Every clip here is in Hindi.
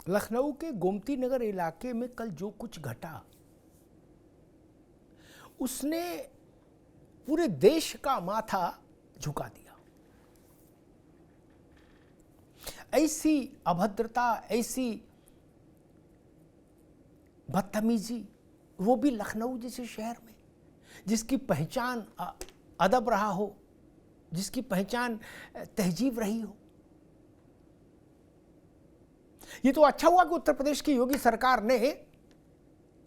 लखनऊ के गोमती नगर इलाके में कल जो कुछ घटा उसने पूरे देश का माथा झुका दिया। ऐसी अभद्रता, ऐसी बदतमीजी, वो भी लखनऊ जैसे शहर में जिसकी पहचान अदब रहा हो, जिसकी पहचान तहजीब रही हो। ये तो अच्छा हुआ कि उत्तर प्रदेश की योगी सरकार ने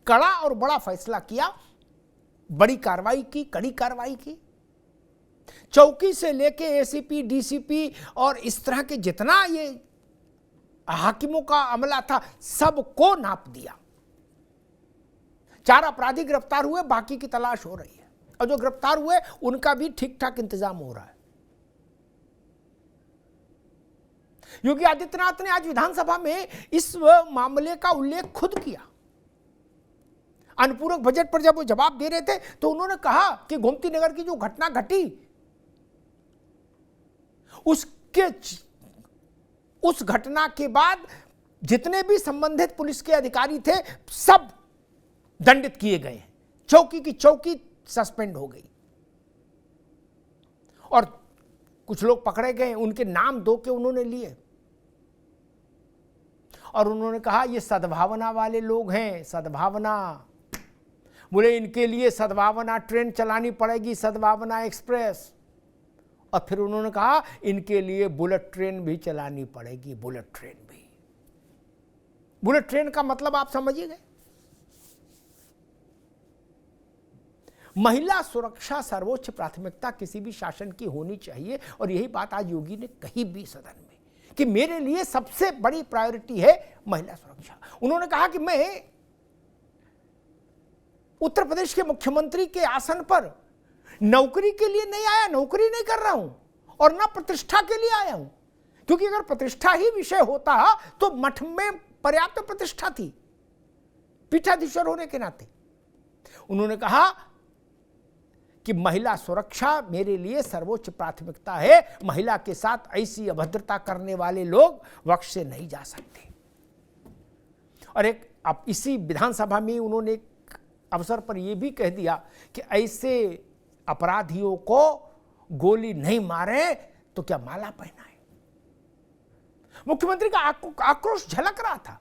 कड़ा और बड़ा फैसला किया, बड़ी कार्रवाई की, कड़ी कार्रवाई की। चौकी से लेके एसीपी, डीसीपी और इस तरह के जितना ये हाकिमों का अमला था, सबको नाप दिया। 4 अपराधी गिरफ्तार हुए, बाकी की तलाश हो रही है, और जो गिरफ्तार हुए उनका भी ठीक ठाक इंतजाम हो रहा है। योगी आदित्यनाथ ने आज विधानसभा में इस मामले का उल्लेख खुद किया। अनुपूरक बजट पर जब वो जवाब दे रहे थे तो उन्होंने कहा कि गोमती नगर की जो घटना घटी उस घटना के बाद जितने भी संबंधित पुलिस के अधिकारी थे सब दंडित किए गए हैं। चौकी की चौकी सस्पेंड हो गई और कुछ लोग पकड़े गए, उनके नाम 2 के उन्होंने लिए और उन्होंने कहा ये सद्भावना वाले लोग हैं। सद्भावना, बोले इनके लिए सद्भावना ट्रेन चलानी पड़ेगी, सद्भावना एक्सप्रेस। और फिर उन्होंने कहा इनके लिए बुलेट ट्रेन भी चलानी पड़ेगी, बुलेट ट्रेन भी। बुलेट ट्रेन का मतलब आप समझिए। महिला सुरक्षा सर्वोच्च प्राथमिकता किसी भी शासन की होनी चाहिए, और यही बात आज योगी ने कही भी सदन में कि मेरे लिए सबसे बड़ी प्रायोरिटी है महिला सुरक्षा। उन्होंने कहा कि मैं उत्तर प्रदेश के मुख्यमंत्री के आसन पर नौकरी के लिए नहीं आया, नौकरी नहीं कर रहा हूं, और ना प्रतिष्ठा के लिए आया हूं, क्योंकि अगर प्रतिष्ठा ही विषय होता तो मठ में पर्याप्त प्रतिष्ठा थी पीठाधीश्वर होने के नाते। उन्होंने कहा कि महिला सुरक्षा मेरे लिए सर्वोच्च प्राथमिकता है। महिला के साथ ऐसी अभद्रता करने वाले लोग वक्ष से नहीं जा सकते। और एक अब इसी विधानसभा में उन्होंने एक अवसर पर यह भी कह दिया कि ऐसे अपराधियों को गोली नहीं मारे तो क्या माला पहनाए। मुख्यमंत्री का आक्रोश झलक रहा था,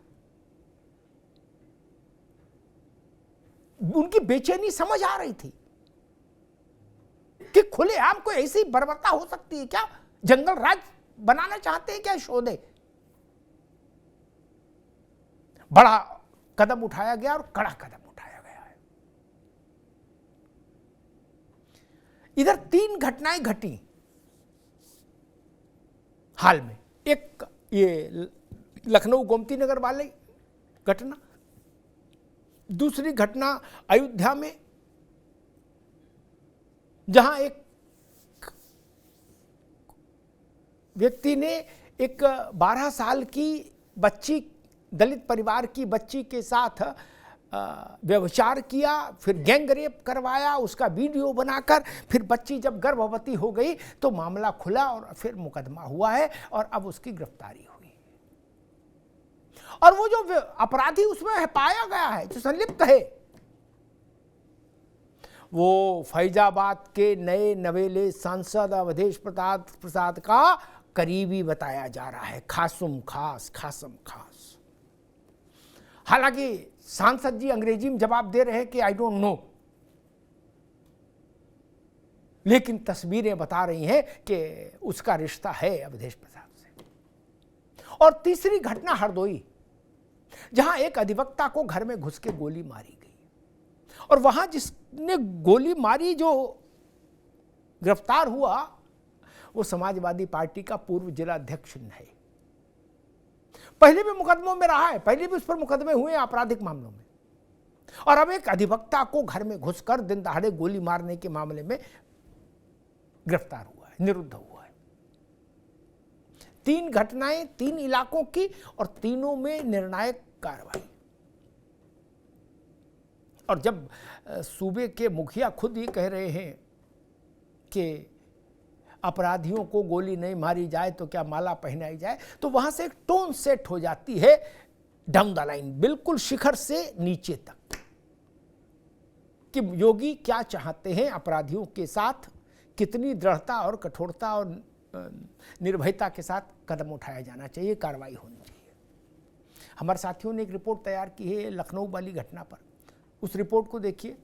उनकी बेचैनी समझ आ रही थी कि खुलेआम कोई ऐसी बर्बरता हो सकती है क्या? जंगल राज बनाना चाहते हैं क्या शोधे? बड़ा कदम उठाया गया और कड़ा कदम उठाया गया है। इधर 3 घटनाएं घटी हाल में। एक ये लखनऊ गोमती नगर वाली घटना, दूसरी घटना अयोध्या में जहां एक व्यक्ति ने एक 12 साल की बच्ची, दलित परिवार की बच्ची के साथ व्यभिचार किया, फिर गैंग रेप करवाया, उसका वीडियो बनाकर, फिर बच्ची जब गर्भवती हो गई तो मामला खुला और फिर मुकदमा हुआ है और अब उसकी गिरफ्तारी हुई। और वो जो अपराधी उसमें है पाया गया है, जो संलिप्त है, वो फैजाबाद के नए नवेले सांसद अवधेश प्रसाद का करीबी बताया जा रहा है। खासम खास। हालांकि सांसद जी अंग्रेजी में जवाब दे रहे हैं कि आई डोंट नो, लेकिन तस्वीरें बता रही हैं कि उसका रिश्ता है अवधेश प्रसाद से। और तीसरी घटना हरदोई, जहां एक अधिवक्ता को घर में घुस के गोली मारी गई, और वहां जिसने गोली मारी जो गिरफ्तार हुआ वो समाजवादी पार्टी का पूर्व जिला अध्यक्ष है। पहले भी मुकदमों में रहा है, पहले भी उस पर मुकदमे हुए हैं आपराधिक मामलों में, और अब एक अधिवक्ता को घर में घुसकर दिन दहाड़े गोली मारने के मामले में गिरफ्तार हुआ है, निरुद्ध हुआ है। 3 घटनाएं 3 इलाकों की, और तीनों में निर्णायक कार्रवाई। और जब सूबे के मुखिया खुद ही कह रहे हैं कि अपराधियों को गोली नहीं मारी जाए तो क्या माला पहनाई जाए, तो वहां से एक टोन सेट हो जाती है डाउन द लाइन, बिल्कुल शिखर से नीचे तक, कि योगी क्या चाहते हैं, अपराधियों के साथ कितनी दृढ़ता और कठोरता और निर्भयता के साथ कदम उठाया जाना चाहिए, कार्रवाई होनी चाहिए। हमारे साथियों ने एक रिपोर्ट तैयार की है लखनऊ वाली घटना पर, उस रिपोर्ट को देखिए,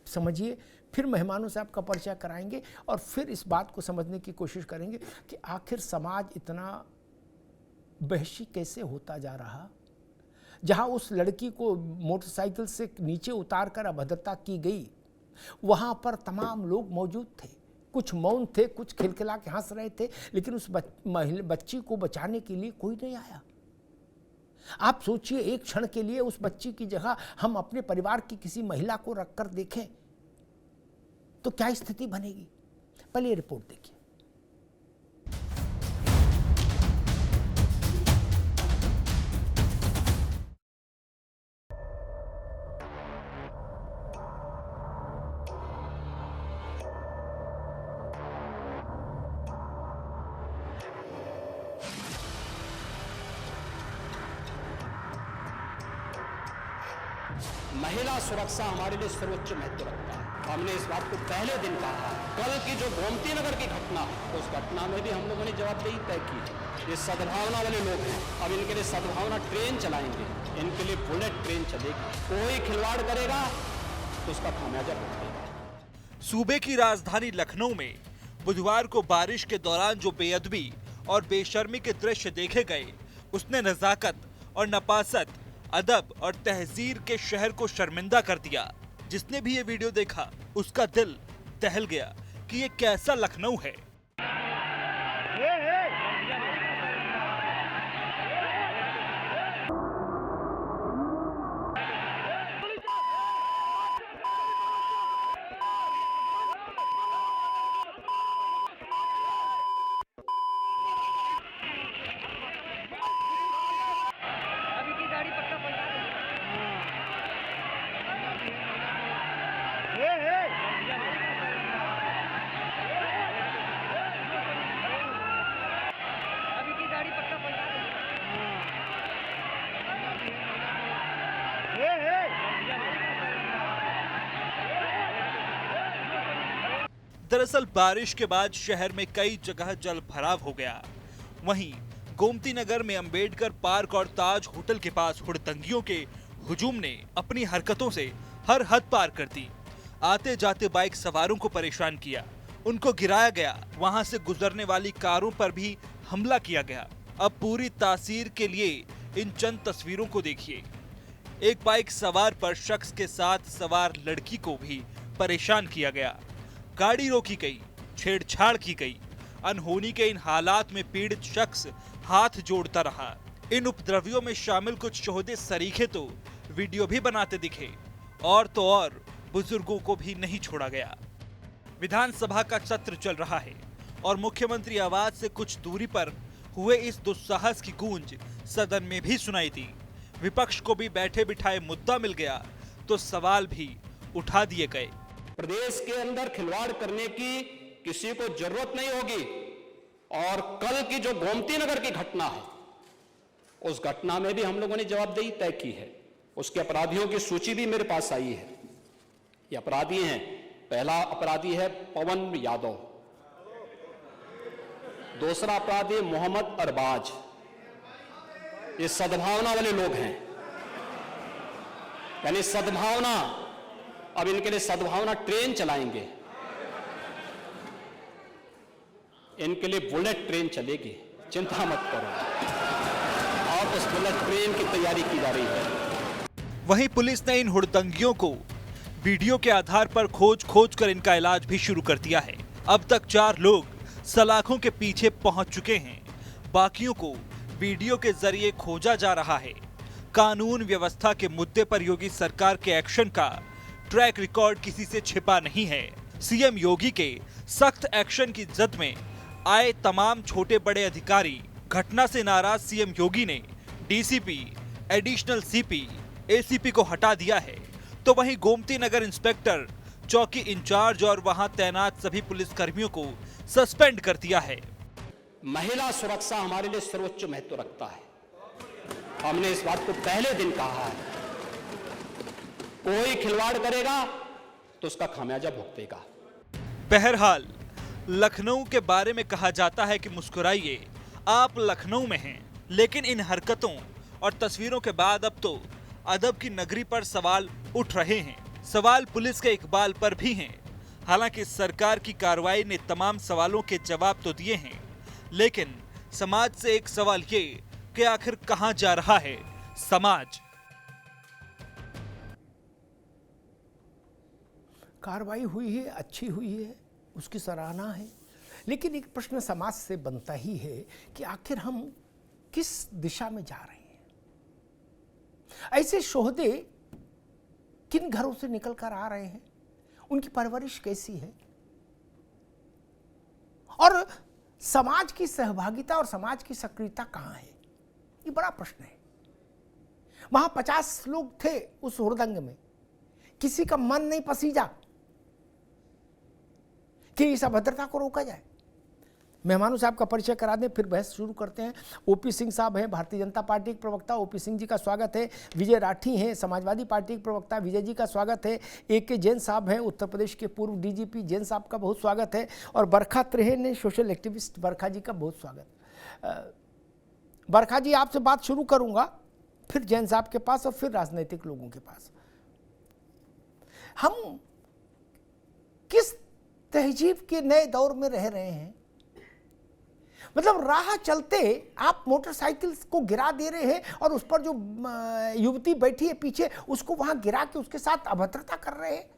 समझिए, फिर मेहमानों से आपका परिचय कराएंगे और फिर इस बात को समझने की कोशिश करेंगे कि आखिर समाज इतना वहशी कैसे होता जा रहा। जहां उस लड़की को मोटरसाइकिल से नीचे उतार कर अभद्रता की गई, वहां पर तमाम लोग मौजूद थे, कुछ मौन थे, कुछ खिलखिला के हंस रहे थे, लेकिन उस बच्ची को बचाने के लिए कोई नहीं आया। आप सोचिए, एक क्षण के लिए उस बच्ची की जगह हम अपने परिवार की किसी महिला को रखकर देखें तो क्या स्थिति बनेगी। पहले ये रिपोर्ट देखिए। महिला सुरक्षा हमारे लिए सर्वोच्च महत्व रखता है। हमने इस बात को पहले दिन कहा। कल की जो गोमती नगर की घटना, उस घटना में भी हम लोगों ने जवाबदेही तय की। ये सद्भावना वाले लोग हैं, अब इनके लिए सद्भावना ट्रेन चलाएंगे, इनके लिए बुलेट ट्रेन चलेगी। कोई खिलवाड़ करेगा तो उसका खामियाजा भुगतेगा। सूबे की राजधानी लखनऊ में बुधवार को बारिश के दौरान जो बेअदबी और बेशर्मी के दृश्य देखे गए, उसने नजाकत और नपासत, अदब और तहजीर के शहर को शर्मिंदा कर दिया। जिसने भी ये वीडियो देखा उसका दिल दहल गया कि ये कैसा लखनऊ है। दरअसल बारिश के बाद शहर में कई जगह जल भराव हो गया। वहीं गोमती नगर में अंबेडकर पार्क और ताज होटल के पास हुड़दंगियों के हुजूम ने अपनी हरकतों से हर हद पार कर दी। आते जाते बाइक सवारों को परेशान किया, उनको गिराया गया, वहां से गुजरने वाली कारों पर भी हमला किया गया। अब पूरी तासीर के लिए इन चंद तस्वीरों को देखिए। एक बाइक सवार पर शख्स के साथ सवार लड़की को भी परेशान किया गया, गाड़ी रोकी गई, छेड़छाड़ की गई। अनहोनी के इन हालात में पीड़ित शख्स हाथ जोड़ता रहा। इन उपद्रवियों में शामिल कुछ शोहदे सरीखे तो वीडियो भी बनाते दिखे, और तो और बुजुर्गों को भी नहीं छोड़ा गया। विधानसभा का सत्र चल रहा है और मुख्यमंत्री आवास से कुछ दूरी पर हुए इस दुस्साहस की गूंज सदन में भी सुनाई दी। विपक्ष को भी बैठे बिठाए मुद्दा मिल गया तो सवाल भी उठा दिए गए। प्रदेश के अंदर खिलवाड़ करने की किसी को जरूरत नहीं होगी। और कल की जो गोमती नगर की घटना है, उस घटना में भी हम लोगों ने जवाबदेही तय की है। उसके अपराधियों की सूची भी मेरे पास आई है। ये अपराधी हैं, पहला अपराधी है पवन यादव, दूसरा अपराधी मोहम्मद अरबाज। ये सद्भावना वाले लोग हैं, यानी सद्भावना, अब इनके लिए सद्भावना ट्रेन चलाएंगे, इनके लिए बुलेट ट्रेन चलेगी, चिंता मत करो। और उस बुलेट ट्रेन की तैयारी की जा रही है। वहीं पुलिस ने इन हुड़दंगियों को वीडियो के आधार पर खोज कर इनका इलाज भी शुरू कर दिया है। अब तक 4 लोग सलाखों के पीछे पहुंच चुके हैं, बाकियों को वीडियो के जरिए खोजा जा रहा है। कानून व्यवस्था के मुद्दे पर योगी सरकार के एक्शन का ट्रैक रिकॉर्ड किसी से छिपा नहीं है। सीएम योगी के सख्त एक्शन की जद में आए तमाम छोटे बड़े अधिकारी, घटना से नाराज सीएम योगी ने डीसीपी, एडिशनल सीपी, एसीपी को हटा दिया है। तो वहीं गोमती नगर इंस्पेक्टर, चौकी इंचार्ज और वहां तैनात सभी पुलिसकर्मियों को सस्पेंड कर दिया है। महिला सुरक्षा हमारे लिए सर्वोच्च महत्व रखता है। हमने इस बात को पहले दिन कहा है, कोई खिलवाड़ करेगा तो उसका खामियाजा भुगतेगा। बहरहाल लखनऊ के बारे में कहा जाता है कि मुस्कुराइए, आप लखनऊ में हैं, लेकिन इन हरकतों और तस्वीरों के बाद अब तो अदब की नगरी पर सवाल उठ रहे हैं। सवाल पुलिस के इकबाल पर भी हैं। हालांकि सरकार की कार्रवाई ने तमाम सवालों के जवाब तो दिए हैं, लेकिन समाज से एक सवाल ये कि आखिर कहां जा रहा है समाज। कार्रवाई हुई है, अच्छी हुई है, उसकी सराहना है, लेकिन एक प्रश्न समाज से बनता ही है कि आखिर हम किस दिशा में जा रहे हैं। ऐसे शोहदे किन घरों से निकल कर आ रहे हैं, उनकी परवरिश कैसी है, और समाज की सहभागिता और समाज की सक्रियता कहां है, ये बड़ा प्रश्न है। वहां 50 लोग थे उस हुड़दंग में, किसी का मन नहीं पसीजा कि इस अभद्रता को रोका जाए। मेहमानों से आपका परिचय करा दें, फिर बहस शुरू करते हैं। ओपी सिंह साहब हैं, भारतीय जनता पार्टी के प्रवक्ता, ओपी सिंह जी का स्वागत है। विजय राठी हैं, समाजवादी पार्टी के प्रवक्ता, विजय जी का स्वागत है। AK जैन साहब हैं, उत्तर प्रदेश के पूर्व DGP, जैन साहब का बहुत स्वागत है। और बरखा त्रेहन, सोशल एक्टिविस्ट, बरखा जी का बहुत स्वागत। बरखा जी, आपसे बात शुरू करूंगा, फिर जैन साहब के पास और फिर राजनीतिक लोगों के पास। हम किस तहजीब के नए दौर में रह रहे हैं? मतलब राह चलते आप मोटरसाइकिल को गिरा दे रहे हैं और उस पर जो युवती बैठी है पीछे, उसको वहां गिरा के उसके साथ अभद्रता कर रहे हैं।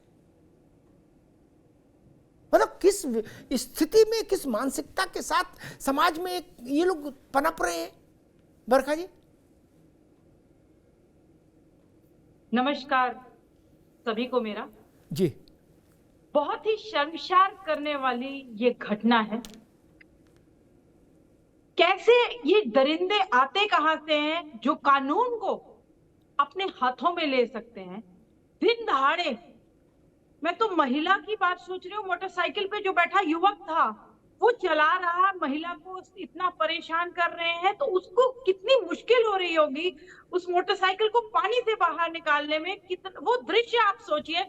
मतलब किस स्थिति में, किस मानसिकता के साथ समाज में ये लोग पनप रहे हैं? बरखा जी। नमस्कार सभी को मेरा। जी। बहुत ही शर्मसार करने वाली ये घटना है। कैसे ये दरिंदे आते कहां से हैं जो कानून को अपने हाथों में ले सकते हैं? दिन दहाड़े, मैं तो महिला की बात सोच रही हूँ, मोटरसाइकिल पे जो बैठा युवक था वो चला रहा, महिला को इतना परेशान कर रहे हैं, तो उसको कितनी मुश्किल हो रही होगी उस मोटरसाइकिल को पानी से बाहर निकालने में। कितना वो दृश्य आप सोचिए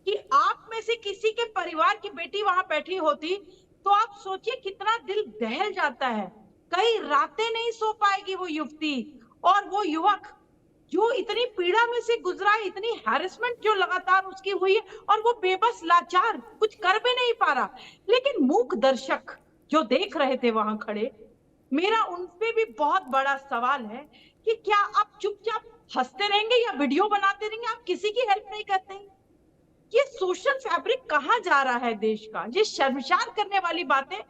कि आप में से किसी के परिवार की बेटी वहां बैठी होती तो आप सोचिए कितना दिल दहल जाता है। कई रातें नहीं सो पाएगी वो युवती और वो युवक जो इतनी पीड़ा में से गुजरा है, इतनी हैरेसमेंट जो लगातार उसकी हुई है, और वो बेबस लाचार कुछ कर भी नहीं पा रहा। लेकिन मूक दर्शक जो देख रहे थे वहां खड़े, मेरा उनपे भी बहुत बड़ा सवाल है कि क्या आप चुपचाप हंसते रहेंगे या वीडियो बनाते रहेंगे? आप किसी की हेल्प नहीं करते हैं। ये सोशल फैब्रिक कहां जा रहा है देश का? ये शर्मसार करने वाली बातें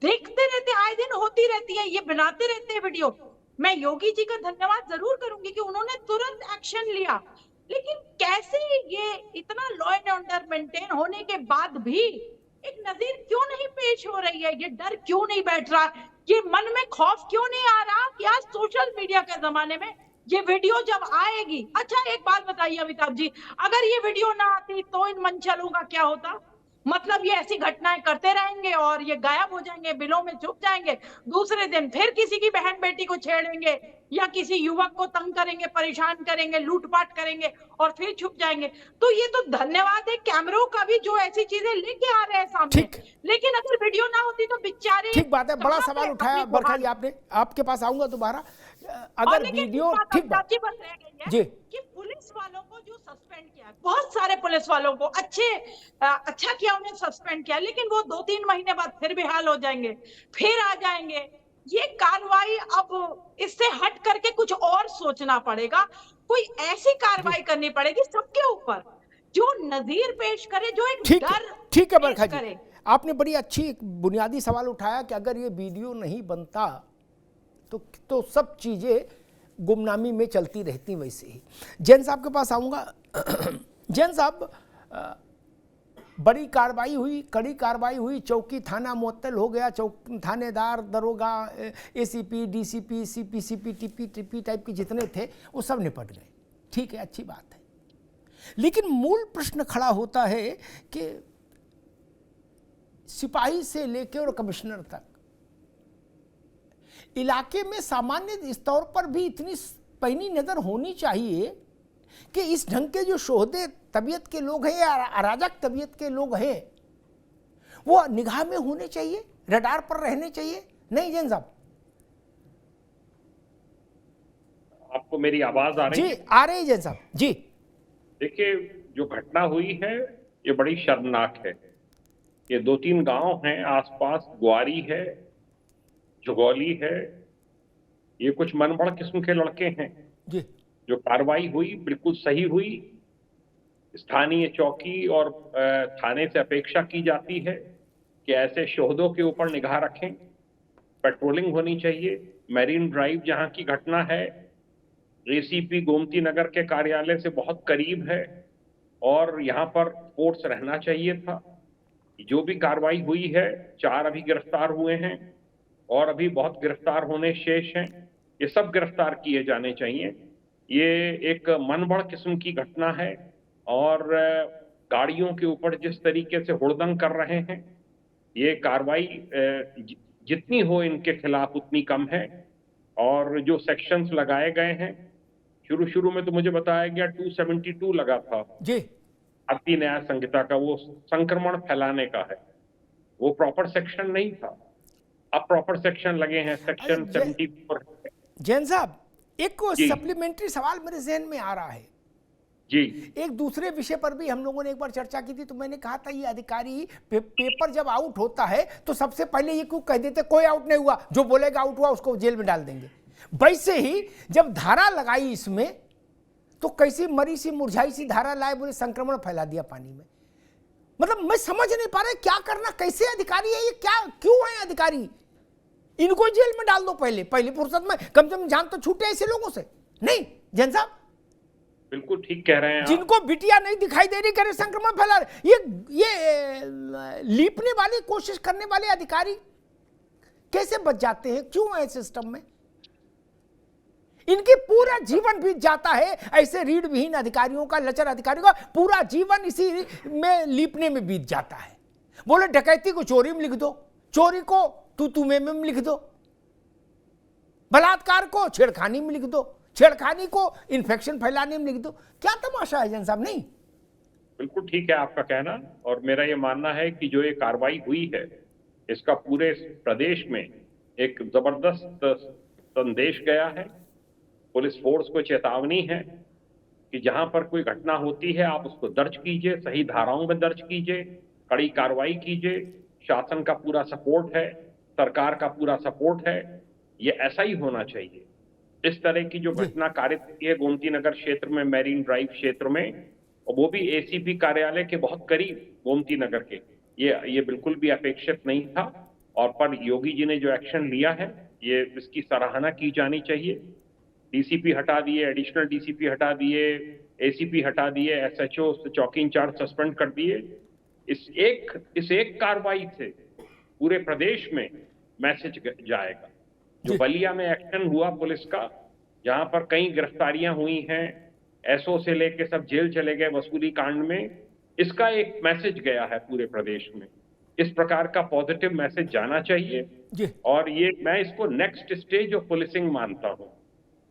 देखते रहते, आए दिन होती रहती है, ये बनाते रहते हैं वीडियो। मैं योगी जी का धन्यवाद जरूर करूंगी कि उन्होंने तुरंत एक्शन लिया, लेकिन कैसे ये इतना लॉ एंड ऑर्डर मेंटेन होने के बाद भी एक नजीर क्यों नहीं पेश हो रही है? ये डर क्यों नहीं बैठ रहा? ये मन में खौफ क्यों नहीं आ रहा कि आज सोशल मीडिया के जमाने में ये वीडियो जब आएगी। अच्छा एक बात बताइए अमिताभ जी, अगर ये वीडियो ना आती तो इन मंचलों का क्या होता? मतलब ये ऐसी घटनाएं करते रहेंगे और ये गायब हो जाएंगे, बिलों में छुप जाएंगे, दूसरे दिन फिर किसी की बहन बेटी को छेड़ेंगे या किसी युवक को तंग करेंगे, परेशान करेंगे, लूटपाट करेंगे और फिर छुप जाएंगे। तो ये तो धन्यवाद है कैमरों का भी जो ऐसी चीजें लेके आ रहे हैं सामने। लेकिन अगर वीडियो ना होती तो बेचारे। ठीक बात है, बड़ा सवाल उठाया बरखा जी आपने, आपके पास आऊंगा दोबारा। अगर वीडियो ठीक बात जी कि पुलिस वालों को जो सस्पेंड किया, बहुत सारे पुलिस वालों को अच्छा किया उन्हें सस्पेंड किया, लेकिन वो 2-3 महीने बाद फिर बेहाल हो जाएंगे, फिर आ जाएंगे। ये कार्रवाई अब इससे हट करके कुछ और सोचना पड़ेगा। कोई ऐसी कार्रवाई करनी पड़ेगी सबके ऊपर जो नजीर पेश करे, जो एक डर। ठीक है बरखा जी, आपने बड़ी अच्छी बुनियादी सवाल उठाया कि अगर ये वीडियो नहीं बनता तो सब चीजें गुमनामी में चलती रहती वैसे ही। जैन साहब के पास आऊँगा। जैन साहब, बड़ी कार्रवाई हुई, कड़ी कार्रवाई हुई, चौकी थाना मुअत्तल हो गया, थानेदार, दरोगा, ACP, DCP, CP, TP type के जितने थे वो सब निपट गए। ठीक है, अच्छी बात है, लेकिन मूल प्रश्न खड़ा होता है कि सिपाही से लेकर और कमिश्नर तक इलाके में सामान्य स्तर पर भी इतनी पैनी नजर होनी चाहिए कि इस ढंग के जो शोहदे तबीयत के लोग हैं या अराजक तबीयत के लोग हैं वो निगाह में होने चाहिए, रडार पर रहने चाहिए। नहीं जैन साहब? आपको मेरी आवाज आ रही जी है? आ रही है जैन साहब जी। देखिए, जो घटना हुई है ये बड़ी शर्मनाक है। ये 2-3 गांव हैं आसपास, ग्वारी है, जुगौली है, ये कुछ मनबड़ किस्म के लड़के हैं। जी जो कार्रवाई हुई बिल्कुल सही हुई। स्थानीय चौकी और थाने से अपेक्षा की जाती है कि ऐसे शोहदों के ऊपर निगाह रखें, पेट्रोलिंग होनी चाहिए। मैरीन ड्राइव जहां की घटना है एसीपी गोमती नगर के कार्यालय से बहुत करीब है और यहाँ पर फोर्स रहना चाहिए था। जो भी कार्रवाई हुई है, 4 अभी गिरफ्तार हुए हैं और अभी बहुत गिरफ्तार होने शेष हैं। ये सब गिरफ्तार किए जाने चाहिए। ये एक मनबड़ किस्म की घटना है और गाड़ियों के ऊपर जिस तरीके से हुड़दंग कर रहे हैं, ये कार्रवाई जितनी हो इनके खिलाफ उतनी कम है। और जो सेक्शंस लगाए गए हैं, शुरू में तो मुझे बताया गया 272 लगा था जी भारतीय न्याय संहिता का, वो संक्रमण फैलाने का है, वो प्रॉपर सेक्शन नहीं था। अब प्रॉपर सेक्शन लगे हैं, सेक्शन 74। जैन साहब, एक जी। सप्लीमेंट्री सवाल मेरे जहन में आ रहा है। जी एक दूसरे विषय पर भी हम लोगों ने एक बार चर्चा की थी, तो मैंने कहा था ये अधिकारी पेपर जब आउट होता है तो सबसे पहले ये क्यों कह देते कोई आउट नहीं हुआ, जो बोलेगा आउट हुआ उसको जेल में डाल देंगे। वैसे ही जब धारा लगाई इसमें तो कैसी मरी सी मुरझाई सी धारा लाए, बोले संक्रमण फैला दिया पानी में। मतलब मैं समझ नहीं पा रहा क्या करना, कैसे अधिकारी है ये, क्या क्यों है अधिकारी, इनको जेल में डाल दो पहली फुर्सत में, कम से कम जान तो छूटे ऐसे लोगों से। नहीं जैन साहब, बिल्कुल ठीक कह रहे हैं आप। जिनको बिटिया नहीं दिखाई दे रही, करे संक्रमण फैला रहे, ये लीपने वाली कोशिश करने वाले अधिकारी कैसे बच जाते हैं, क्यों है सिस्टम में? इनकी पूरा जीवन बीत जाता है ऐसे रीढ़ विहीन अधिकारियों का, लचर अधिकारियों का पूरा जीवन इसी में लीपने में बीत जाता है। बोले डकैती को चोरी में लिख दो, चोरी को तू में लिख दो, बलात्कार को छेड़खानी में लिख दो, छेड़खानी को इन्फेक्शन फैलाने में लिख दो। क्या तमाशा है जैन साहब? नहीं बिल्कुल ठीक है आपका कहना, और मेरा ये मानना है कि जो ये कार्रवाई हुई है इसका पूरे प्रदेश में एक जबरदस्त संदेश गया है। पुलिस फोर्स को चेतावनी है कि जहां पर कोई घटना होती है आप उसको दर्ज कीजिए, सही धाराओं में दर्ज कीजिए, कड़ी कार्रवाई कीजिए। शासन का पूरा सपोर्ट है, सरकार का पूरा सपोर्ट है, ये ऐसा ही होना चाहिए। इस तरह की जो घटना कारित हुई है गोमती नगर क्षेत्र में, मैरीन ड्राइव क्षेत्र में, और वो भी एसीपी कार्यालय के बहुत करीब गोमती नगर के, ये बिल्कुल भी अपेक्षित नहीं था। और पर योगी जी ने जो एक्शन लिया है ये इसकी सराहना की जानी चाहिए। डीसीपी हटा दिए, एडिशनल डीसीपी हटा दिए, एसीपी हटा दिए, एसएचओ चौकी इंचार्ज सस्पेंड कर दिए। इस एक कार्रवाई से पूरे प्रदेश में मैसेज जाएगा। जो बलिया में एक्शन हुआ पुलिस का, जहां पर कई गिरफ्तारियां हुई हैं, एसओ से लेके सब जेल चले गए वसूली कांड में, इसका एक मैसेज गया है पूरे प्रदेश में। इस प्रकार का पॉजिटिव मैसेज जाना चाहिए और ये मैं इसको नेक्स्ट स्टेज ऑफ पुलिसिंग मानता हूं।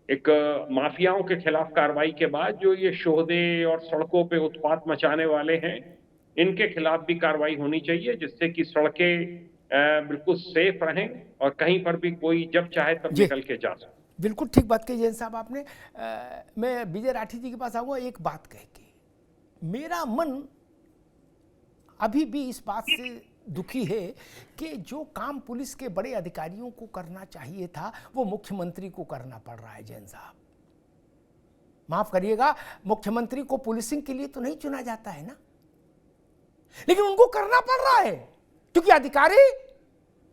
एक माफियाओं के खिलाफ कार्रवाई के बाद जो ये शोहदे और सड़कों पे उत्पात मचाने वाले हैं, इनके खिलाफ भी कार्रवाई होनी चाहिए, जिससे कि सड़कें बिल्कुल सेफ रहें और कहीं पर भी कोई जब चाहे तब निकल के जा सके। बिल्कुल ठीक बात कही जैन साहब आपने। मैं विजय राठी जी के पास आऊंगा एक बात कह के। मेरा मन अभी भी इस बात से दुखी है कि जो काम पुलिस के बड़े अधिकारियों को करना चाहिए था वो मुख्यमंत्री को करना पड़ रहा है। जैन साहब माफ करिएगा, मुख्यमंत्री को पुलिसिंग के लिए तो नहीं चुना जाता है ना, लेकिन उनको करना पड़ रहा है क्योंकि अधिकारी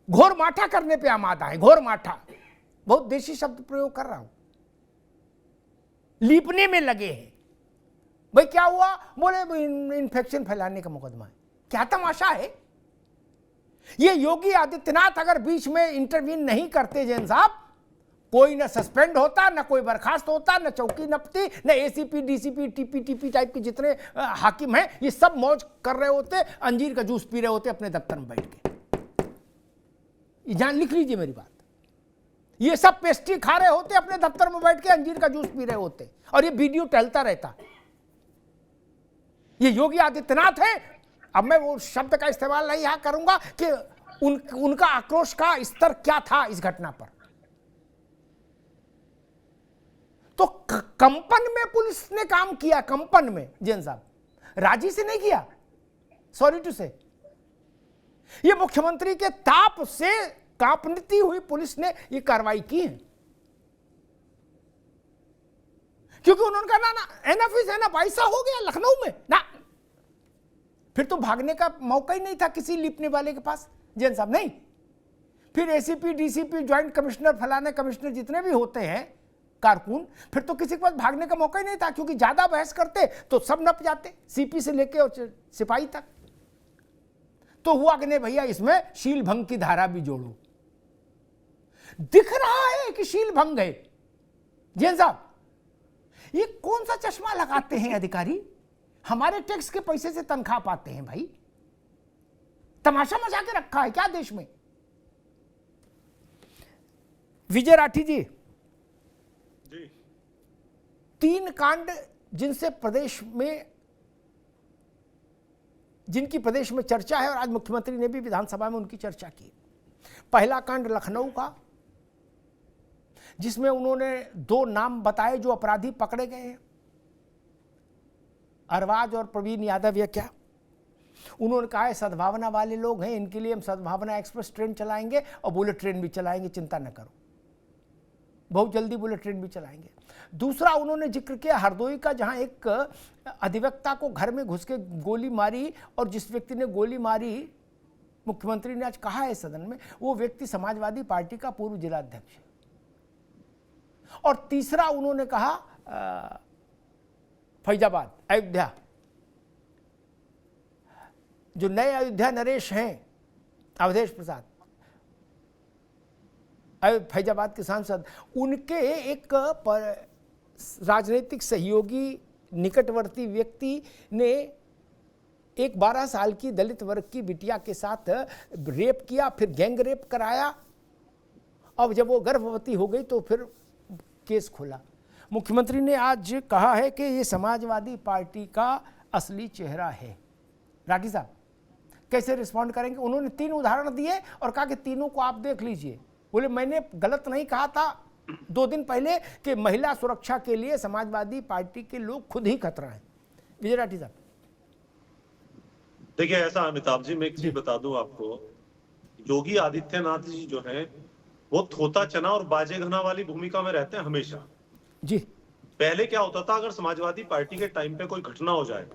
घोर माठा करने पे आमादा है। घोर माठा, बहुत देशी शब्द प्रयोग कर रहा हूं, लीपने में लगे हैं। भाई क्या हुआ, बोले इन्फेक्शन फैलाने का मुकदमा है। क्या तमाशा है ये? योगी आदित्यनाथ अगर बीच में इंटरवीन नहीं करते जैन साहब, कोई ना सस्पेंड होता, ना कोई बर्खास्त होता, ना चौकी नपती, ना एसीपी डीसीपी टीपी टाइप के जितने हाकिम हैं ये सब मौज कर रहे होते, अंजीर का जूस पी रहे होते अपने दफ्तर में बैठ के। जान लिख लीजिए मेरी बात। ये सब पेस्ट्री खा रहे होते, अपने दफ्तर में बैठ के अंजीर का जूस पी रहे होते, और ये वीडियो टहलता रहता। ये योगी आदित्यनाथ है। अब मैं वो शब्द का इस्तेमाल नहीं यहां करूंगा कि उनका आक्रोश का स्तर क्या था इस घटना पर। तो कंपन में पुलिस ने काम किया, कंपन में जैन साहब, राजी से नहीं किया, सॉरी टू से। ये मुख्यमंत्री के ताप से कांपती हुई पुलिस ने ये कार्रवाई की है, क्योंकि उन्होंने कहा ना एनफ इज एनफ, ऐसा हो गया लखनऊ में ना, फिर तो भागने का मौका ही नहीं था किसी लिपने वाले के पास जैन साहब। नहीं, फिर एसीपी, डीसीपी, ज्वाइंट कमिश्नर, फलाने कमिश्नर जितने भी होते हैं कारकुन, फिर तो किसी के पास भागने का मौका ही नहीं था, क्योंकि ज्यादा बहस करते तो सब नप जाते, सीपी से लेके और सिपाही तक। तो हुआ कि नहीं भैया, इसमें शील भंग की धारा भी जोड़ो। दिख रहा है कि शील भंग है। जैन साहब, ये कौन सा चश्मा लगाते हैं अधिकारी? हमारे टैक्स के पैसे से तनख्वाह पाते हैं भाई, तमाशा मचा के रखा है क्या देश में? विजय राठी जी, 3 कांड जिनसे प्रदेश में, जिनकी प्रदेश में चर्चा है, और आज मुख्यमंत्री ने भी विधानसभा में उनकी चर्चा की। पहला कांड लखनऊ का, जिसमें उन्होंने 2 नाम बताए जो अपराधी पकड़े गए हैं, अरबाज और प्रवीण यादव। या क्या उन्होंने कहा है सद्भावना वाले लोग हैं, इनके लिए हम सद्भावना एक्सप्रेस ट्रेन चलाएंगे और बुलेट ट्रेन भी चलाएंगे, चिंता न करो, बहुत जल्दी बुलेट ट्रेन भी चलाएंगे। दूसरा उन्होंने जिक्र किया हरदोई का, जहां एक अधिवक्ता को घर में घुस के गोली मारी, और जिस व्यक्ति ने गोली मारी, मुख्यमंत्री ने आज कहा है सदन में, वो व्यक्ति समाजवादी पार्टी का पूर्व जिलाध्यक्ष है। और तीसरा उन्होंने कहा फैजाबाद, अयोध्या, जो नए अयोध्या नरेश हैं, अवधेश प्रसाद, फैजाबाद के सांसद, उनके एक राजनीतिक सहयोगी निकटवर्ती व्यक्ति ने एक 12 साल की दलित वर्ग की बिटिया के साथ रेप किया, फिर गैंग रेप कराया। अब जब वो गर्भवती हो गई तो फिर केस खोला। मुख्यमंत्री ने आज कहा है कि ये समाजवादी पार्टी का असली चेहरा है। राठी साहब कैसे रिस्पॉन्ड करेंगे? उन्होंने 3 उदाहरण दिए और कहा कि तीनों को आप देख लीजिए। बोले मैंने गलत नहीं कहा था 2 दिन पहले कि महिला सुरक्षा के लिए समाजवादी पार्टी के लोग खुद ही खतरा है। विजय राठी साहब, देखिए ऐसा अमिताभ जी, मैं एक चीज बता दूं आपको, योगी आदित्यनाथ जी जो हैं वो थोता चना और बाजे घना वाली भूमिका में रहते हैं हमेशा जी। पहले क्या होता था, अगर समाजवादी पार्टी के टाइम पे कोई घटना हो जाए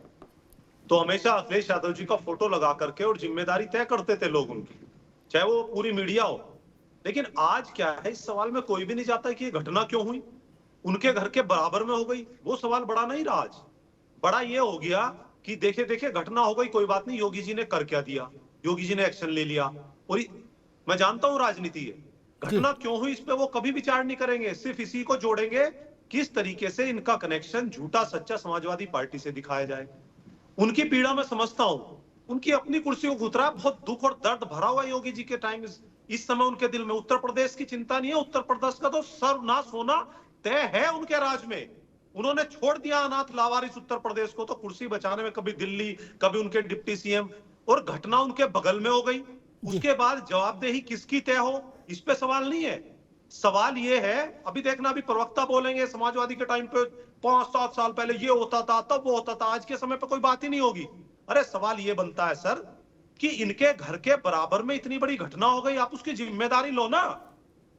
तो हमेशा अखिलेश यादव जी का फोटो लगा करके और जिम्मेदारी तय करते थे लोग उनकी, चाहे वो पूरी मीडिया हो। लेकिन आज क्या है, इस सवाल में कोई भी नहीं चाहता कि ये घटना क्यों हुई, उनके घर के बराबर में हो गई। वो सवाल बड़ा नहीं रहा आज, बड़ा ये हो गया कि देखे देखे घटना हो गई, कोई बात नहीं, योगी जी ने कर क्या दिया, योगी जी ने एक्शन ले लिया। और मैं जानता हूं राजनीति है, घटना क्यों हुई इस पे वो कभी विचार नहीं करेंगे, सिर्फ इसी को जोड़ेंगे किस तरीके से इनका कनेक्शन झूठा सच्चा समाजवादी पार्टी से दिखाया जाए। उनकी पीड़ा मैं समझता हूं, उनकी अपनी कुर्सी को घुतरा, बहुत दुख और दर्द भरा हुआ योगी जी के टाइम इस समय उनके दिल में। उत्तर प्रदेश की चिंता नहीं है, उत्तर प्रदेश का तो सर्वनाश होना तय है उनके राज में। उन्होंने छोड़ दिया अनाथ लावारिस उत्तर प्रदेश को, तो कुर्सी बचाने में कभी दिल्ली, कभी उनके डिप्टी सीएम, और घटना उनके बगल में हो गई। उसके बाद जवाबदेही किसकी तय हो, इस पे सवाल नहीं है। सवाल ये है, अभी देखना, अभी प्रवक्ता बोलेंगे समाजवादी के टाइम पे 5-7 साल पहले ये होता था, तब वो होता था, आज के समय पे कोई बात ही नहीं होगी। अरे सवाल ये बनता है सर कि इनके घर के बराबर में इतनी बड़ी घटना हो गई, आप उसकी जिम्मेदारी लो ना।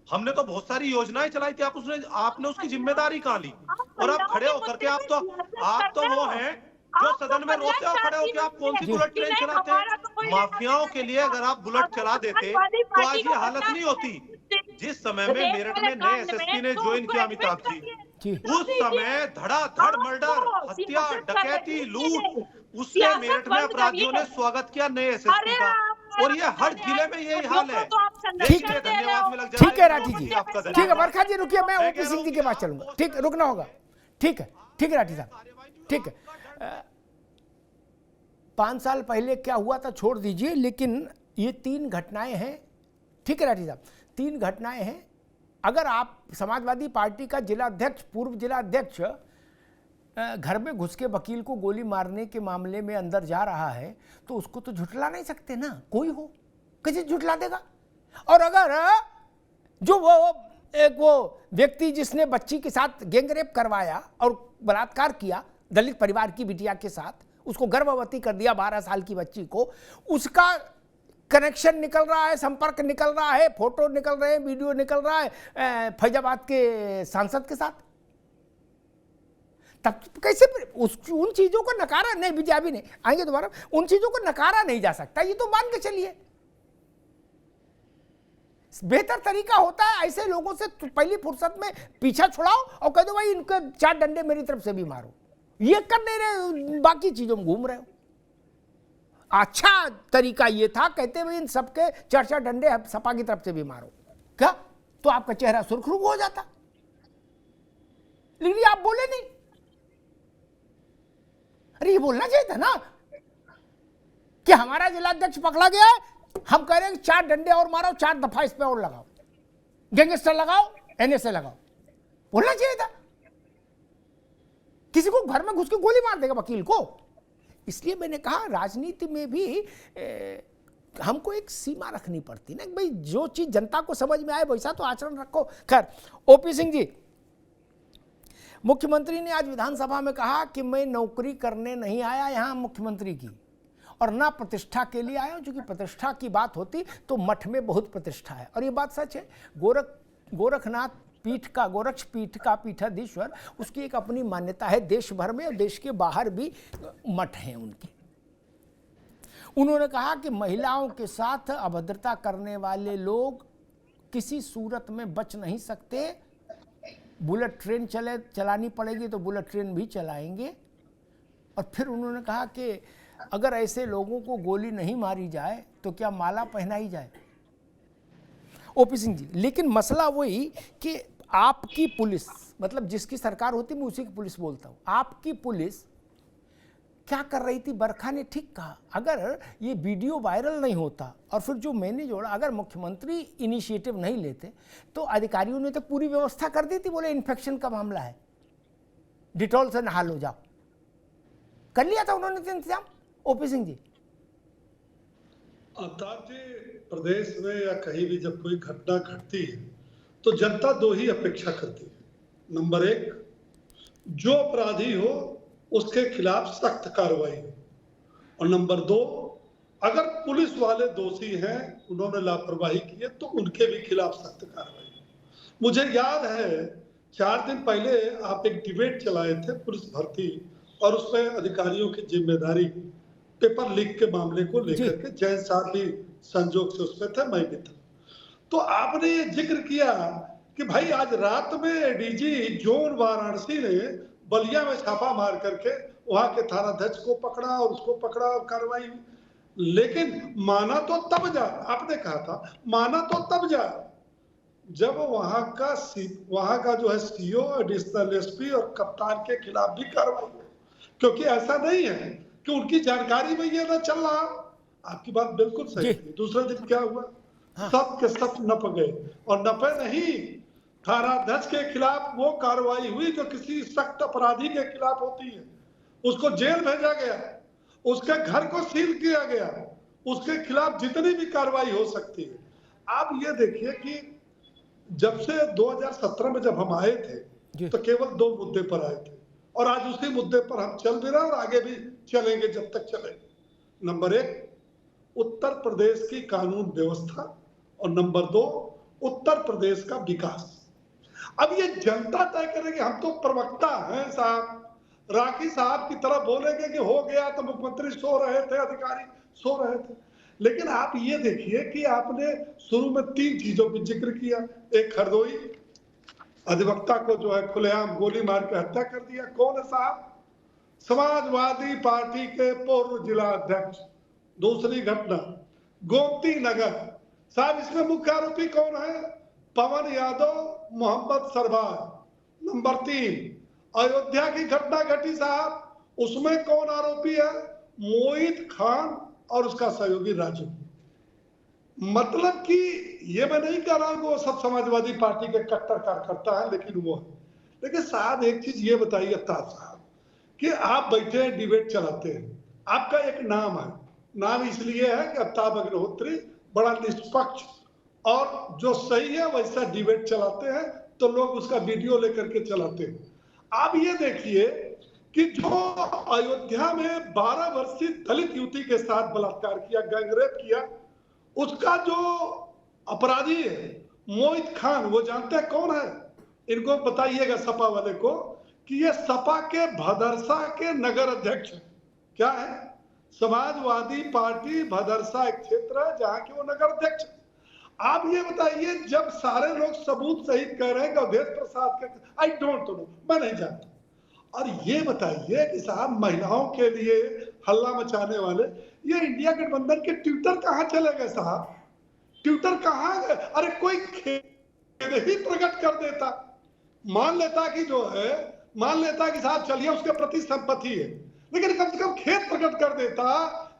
हमने तो बहुत सारी योजनाएं चलाई थी, आपने उसकी जिम्मेदारी कहां ली? और आप खड़े होकर के आप तो वो हैं जो सदन में रोते हो खड़े होकर, आप कौन सी बुलेट ट्रेन चलाते हैं? माफियाओं के लिए अगर आप बुलेट चला देते तो आज ये हालत नहीं होती। जिस समय में मेरठ में नए एसएसपी ने ज्वाइन किया अमिताभ जी, उस समय धड़ाधड़ मर्डर, हत्या, डकैती, लूट, उसके मेरठ में अपराधियों ने स्वागत किया नए एसएसपी का। और ये हर जिले में यही हाल है। धन्यवाद में लग जाए। ठीक है राठी जी, ठीक है बरखा जी, रुकिए, मैं ओपी सिंह जी के पास चलूंगा। ठीक, रुकना होगा। ठीक है, ठीक है राठी साहब, ठीक है। 5 साल पहले क्या हुआ था छोड़ दीजिए, लेकिन ये 3 घटनाएं हैं। ठीक है राठी साहब, 3 घटनाएं हैं अगर आप समाजवादी पार्टी का जिला अध्यक्ष, पूर्व जिला अध्यक्ष घर में घुस के वकील को गोली मारने के मामले में अंदर जा रहा है तो उसको तो झुठला नहीं सकते ना, कोई हो कैसे झुठला देगा। और अगर जो वो व्यक्ति जिसने बच्ची के साथ गैंगरेप करवाया और बलात्कार किया दलित परिवार की बिटिया के साथ, उसको गर्भवती कर दिया 12 साल की बच्ची को, उसका कनेक्शन निकल रहा है, संपर्क निकल रहा है, फोटो निकल रहे हैं, वीडियो निकल रहा है फैजाबाद के सांसद के साथ, तब कैसे उन चीजों को नकारा नहीं, बीजेपी ने आएंगे दोबारा, उन चीजों को नकारा नहीं जा सकता, ये तो मान के चलिए। बेहतर तरीका होता है ऐसे लोगों से पहली फुर्सत में पीछा छुड़ाओ और कह दो भाई इनके 4 डंडे मेरी तरफ से भी मारो, ये कर नहीं रहे, बाकी चीजों में घूम रहे हो। अच्छा तरीका ये था, कहते भाई इन सबके 4 डंडे सपा की तरफ से भी मारो, क्या तो आपका चेहरा सुर्खरू हो जाता, लेकिन आप बोले नहीं। अरे ये बोलना चाहिए था ना कि हमारा जिला अध्यक्ष पकड़ा गया है, हम कह रहे हैं 4 डंडे और मारो, 4 दफा इस पे और लगाओ, गैंगस्टर लगाओ, एनएसए लगाओ, बोलना चाहिए था। किसी को घर में घुस के गोली मार देगा वकील को। इसलिए मैंने कहा राजनीति में भी हमको एक सीमा रखनी पड़ती ना, भाई जो चीज जनता को समझ में आए वैसा तो आचरण रखो। खैर, ओपी सिंह जी, मुख्यमंत्री ने आज विधानसभा में कहा कि मैं नौकरी करने नहीं आया यहाँ मुख्यमंत्री की, और ना प्रतिष्ठा के लिए आया हूं, क्योंकि प्रतिष्ठा की बात होती तो मठ में बहुत प्रतिष्ठा है, और ये बात सच है। गोरखनाथ पीठ का, गोरक्ष पीठ का पीठाधीश्वर, उसकी एक अपनी मान्यता है देश भर में और देश के बाहर भी मठ हैं उनके। उन्होंने कहा कि महिलाओं के साथ अभद्रता करने वाले लोग किसी सूरत में बच नहीं सकते, बुलेट ट्रेन चलानी पड़ेगी तो बुलेट ट्रेन भी चलाएंगे। और फिर उन्होंने कहा कि अगर ऐसे लोगों को गोली नहीं मारी जाए तो क्या माला पहनाई जाए। ओपी सिंह जी, लेकिन मसला वही कि आपकी पुलिस, मतलब जिसकी सरकार होती मैं उसी की पुलिस बोलता हूं, आपकी पुलिस क्या कर रही थी? बरखा ने ठीक कहा, अगर ये वीडियो वायरल नहीं होता और फिर जो मैंने जोड़ा, अगर मुख्यमंत्री इनिशिएटिव नहीं लेते तो अधिकारियों ने तो पूरी व्यवस्था कर दी थी, बोले इन्फेक्शन का मामला है, डिटॉल से नहा लो जाओ, कर लिया था उन्होंने तो इंतजाम। ओपी सिंह जी, अवतार जी, प्रदेश में या कहीं भी जब कोई घटना घटती है तो जनता 2 ही अपेक्षा करती है। नंबर 1, जो अपराधी हो उसके खिलाफ सख्त कार्रवाई हो, और नंबर 2, अगर पुलिस वाले दोषी हैं, उन्होंने लापरवाही की है, तो उनके भी खिलाफ सख्त कार्रवाई हो। मुझे याद है 4 दिन पहले आप एक डिबेट चलाए थे पुलिस भर्ती, और उसमें अधिकारियों की जिम्मेदारी, पेपर लीक के मामले को लेकर के जैन साहब भी संजोग से उसमें थे, मैं भी था। तो आपने ये जिक्र किया कि भाई आज रात में एडीजी जोन वाराणसी ने बलिया में छापा मार करके वहां के थानाध्यक्ष को पकड़ा और उसको पकड़ा और कार्रवाई हुई। लेकिन माना तो तब जा, आपने कहा था माना तो तब जा जब वहां का जो है सीओ, एडिशनल एसपी और कप्तान के खिलाफ भी कार्रवाई हो, क्योंकि ऐसा नहीं है कि उनकी जानकारी में ये ना चल रहा। आपकी बात बिल्कुल सही थी। दूसरे दिन क्या हुआ? हाँ। सब के सब नप गए, और नपे नहीं, थानाध्यक्ष के खिलाफ वो कार्रवाई हुई जो किसी सख्त अपराधी के खिलाफ होती है। उसको जेल भेजा गया, उसके घर को सील किया गया, उसके खिलाफ जितनी भी कार्रवाई हो सकती है। आप ये देखिए कि जब से 2017 में जब हम आए थे तो केवल 2 मुद्दे पर आए थे, और आज उसी मुद्दे पर हम चल भी रहे और आगे भी चलेंगे जब तक चलेंगे। नंबर 1, उत्तर प्रदेश की कानून व्यवस्था, और नंबर 2, उत्तर प्रदेश का विकास। अब ये जनता तय करेगी। हम तो प्रवक्ता हैं साहब, राखी साहब की तरह बोलेंगे कि हो गया तो मुख्यमंत्री सो रहे थे, अधिकारी सो रहे थे। लेकिन आप ये देखिए कि आपने शुरू में 3 चीजों का जिक्र किया। एक, हरदोई अधिवक्ता को जो है खुलेआम गोली मार के हत्या कर दिया। कौन है साहब? समाजवादी पार्टी के पूर्व जिला अध्यक्ष। दूसरी घटना, गोमती नगर साहब, इसमें मुख्य आरोपी कौन है? पवन यादव, मोहम्मद सरबाज। नंबर 3, अयोध्या की घटना घटी साहब, उसमें कौन आरोपी है? मोहित खान और उसका सहयोगी राजू। मतलब कि ये मैं नहीं कह रहा हूं कि वो सब समाजवादी पार्टी के कट्टर कार्यकर्ता है, लेकिन वो है। लेकिन साहब एक चीज ये बताइए अफ्ताब साहब कि आप बैठे हैं डिबेट चलाते हैं, आपका एक नाम है, नाम इसलिए है कि अफ्ताब अग्निहोत्री बड़ा निष्पक्ष और जो सही है वैसा डिबेट चलाते हैं, तो लोग उसका वीडियो लेकर के चलाते हैं। आप ये देखिए कि जो अयोध्या में 12 वर्षीय दलित युवती के साथ बलात्कार किया, गैंगरेप किया, उसका जो अपराधी है मोहित खान, वो जानते हैं कौन है? इनको बताइएगा सपा वाले को कि ये सपा के भदरसा के नगर अध्यक्ष है। क्या है? समाजवादी पार्टी भदरसा एक क्षेत्र है जहां के वो नगर अध्यक्ष। आप ये बताइए, जब सारे लोग सबूत सहित कह रहे हैं कि अवधेश प्रसाद के, आई डोंट नो, मैं नहीं जानता। और ये बताइए कि साहब महिलाओं के लिए हल्ला मचाने वाले ये इंडिया गठबंधन के ट्विटर कहाँ चले गए साहब? ट्विटर कहाँ गए? अरे कोई खेद ही प्रकट कर देता, मान लेता कि जो है, मान लेता कि साहब चलिए उसके प्रति संपत्ति है, लेकिन कम से कम खेद प्रकट कर देता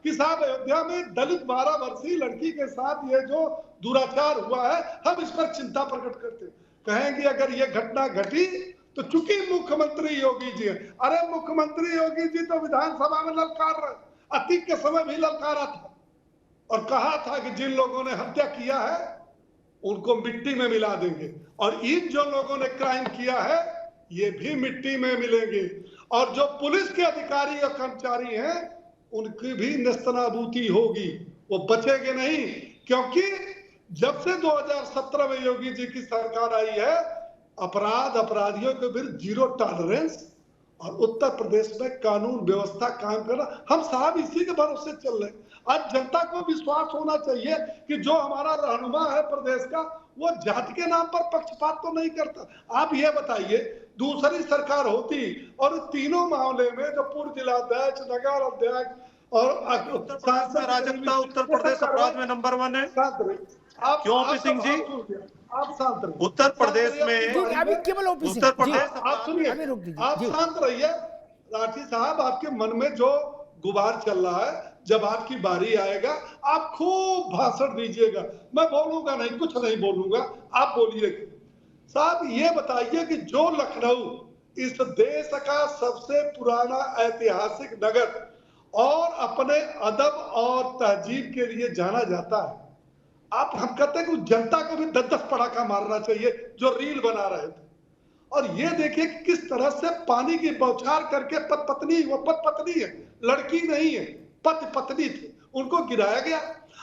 कि साहब अयोध्या में दलित 12 वर्षीय लड़की के साथ ये जो दुराचार हुआ है, हम इस पर चिंता प्रकट करते। कहेंगे अगर ये घटना घटी तो चूंकि मुख्यमंत्री योगी जी है। अरे मुख्यमंत्री योगी जी तो विधानसभा में ललकार रहे, अतीक के समय भी ललकारा था और कहा था कि जिन लोगों ने हत्या किया है उनको मिट्टी में मिला देंगे, और इन जो लोगों ने क्राइम किया है ये भी मिट्टी में मिलेंगे, और जो पुलिस के अधिकारी और कर्मचारी हैं उनकी भी नेस्तनाबूती होगी, वो बचेंगे नहीं। क्योंकि जब से 2017 में योगी जी की सरकार आई है, अपराधियों के विरुद्ध जीरो टॉलरेंस और उत्तर प्रदेश में कानून व्यवस्था कायम करना, हम साहब इसी के भरोसे चल रहे हैं। आज जनता को विश्वास होना चाहिए कि जो हमारा रहनुमा है प्रदेश का, वो जाति के नाम पर पक्षपात तो नहीं करता। आप ये बताइए, दूसरी सरकार होती और तीनों मामले में जो पूर्व जिलाध्यक्ष, नगर अध्यक्ष और सांसद, अराजकता उत्तर प्रदेश अपराध में नंबर 1 है। क्यों ओपी सिंह जी? आप शांत रहिए। उत्तर प्रदेश में अभी केवल ओपी सिंह उत्तर प्रदेश, आप सुनिए, अभी रुक दीजिए, आप शांत रहिए। राठी साहब, आपके मन में जो गुबार चल रहा है, जब आपकी बारी आएगा आप खूब भाषण दीजिएगा, मैं बोलूंगा नहीं, कुछ नहीं बोलूंगा, आप बोलिएगा। साहब ये बताइए कि जो लखनऊ इस देश का सबसे पुराना ऐतिहासिक नगर और अपने अदब और तहजीब के लिए जाना जाता है, आप हम कहते हैं कि जनता को भी 10-10 पटाखा मारना चाहिए जो रील बना रहे थे। और ये देखिए किस तरह से पानी की बौछार करके पत्नी, वो पत्नी है, लड़की नहीं है, पत्नी थी, उनको गिराया गया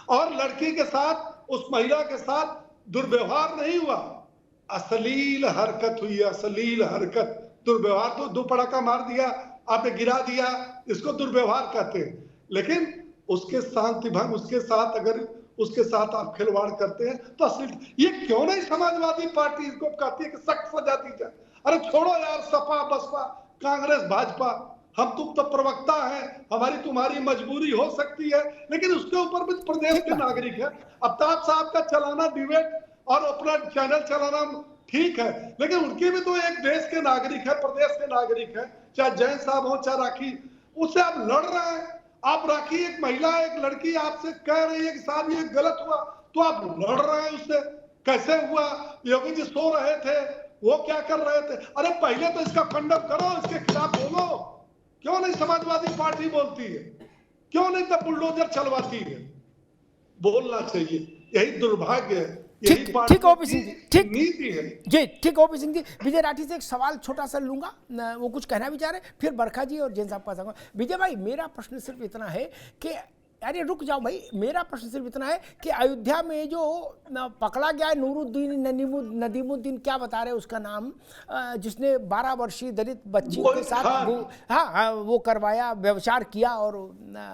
और लड़की के साथ, उस महिला के साथ दुर्व्यवहार नहीं हुआ, अश्लील हरकत हुई, अश्लील हरकत, दुर्व्यवहार। तो 2 पटाखा मार दिया, आपने गिरा दिया, इसको दुर्व्यवहार कहते हैं। लेकिन उसके शांति भंग, उसके साथ अगर उसके साथ आप खिलवाड़ करते हैं तो अश्लील, ये क्यों नहीं समाजवादी पार्टी इसको कहती है कि सख्त सजा दी जाए? अरे छोड़ो यार, सपा बसपा कांग्रेस भाजपा, हम तुम तो प्रवक्ता हैं, हमारी तुम्हारी मजबूरी हो सकती है, लेकिन उसके ऊपर भी प्रदेश के नागरिक है। अफ्ताब साहब का चलाना डिबेट और अपना चैनल चलाना ठीक है, लेकिन उनके भी तो एक देश के नागरिक है, प्रदेश के नागरिक है, चाहे जैन साहब हो चाहे राखी, उससे आप लड़ रहे हैं। आप राखी, एक महिला, एक लड़की आपसे कह रही है कि साहब ये गलत हुआ, तो आप लड़ रहे हैं उससे। कैसे हुआ? योगी जी सो रहे थे, वो क्या कर रहे थे? अरे पहले तो इसका खंडन करो, इसके खिलाफ बोलो। क्यों नहीं समाजवादी पार्टी बोलती है? क्यों नहीं तब बुलडोजर चलवाती है? बोलना चाहिए, यही दुर्भाग्य है, यही ठीक ओपी सिंह जी, ठीक नीति है जी, ठीक ओपी सिंह जी। विजय राठी से एक सवाल छोटा सा लूंगा, वो कुछ कहना भी चाह रहे, फिर बरखा जी और जैन साहब का संग। विजय भाई, मेरा प्रश्न सिर्फ इतना है कि, अरे रुक जाओ भाई, मेरा प्रश्न सिर्फ इतना है कि अयोध्या में जो पकड़ा गया है नूरुद्दीन नदीमुद्दीन, क्या बता रहे हैं उसका नाम, जिसने 12 वर्षीय दलित बच्ची के साथ वो करवाया, व्यभिचार किया और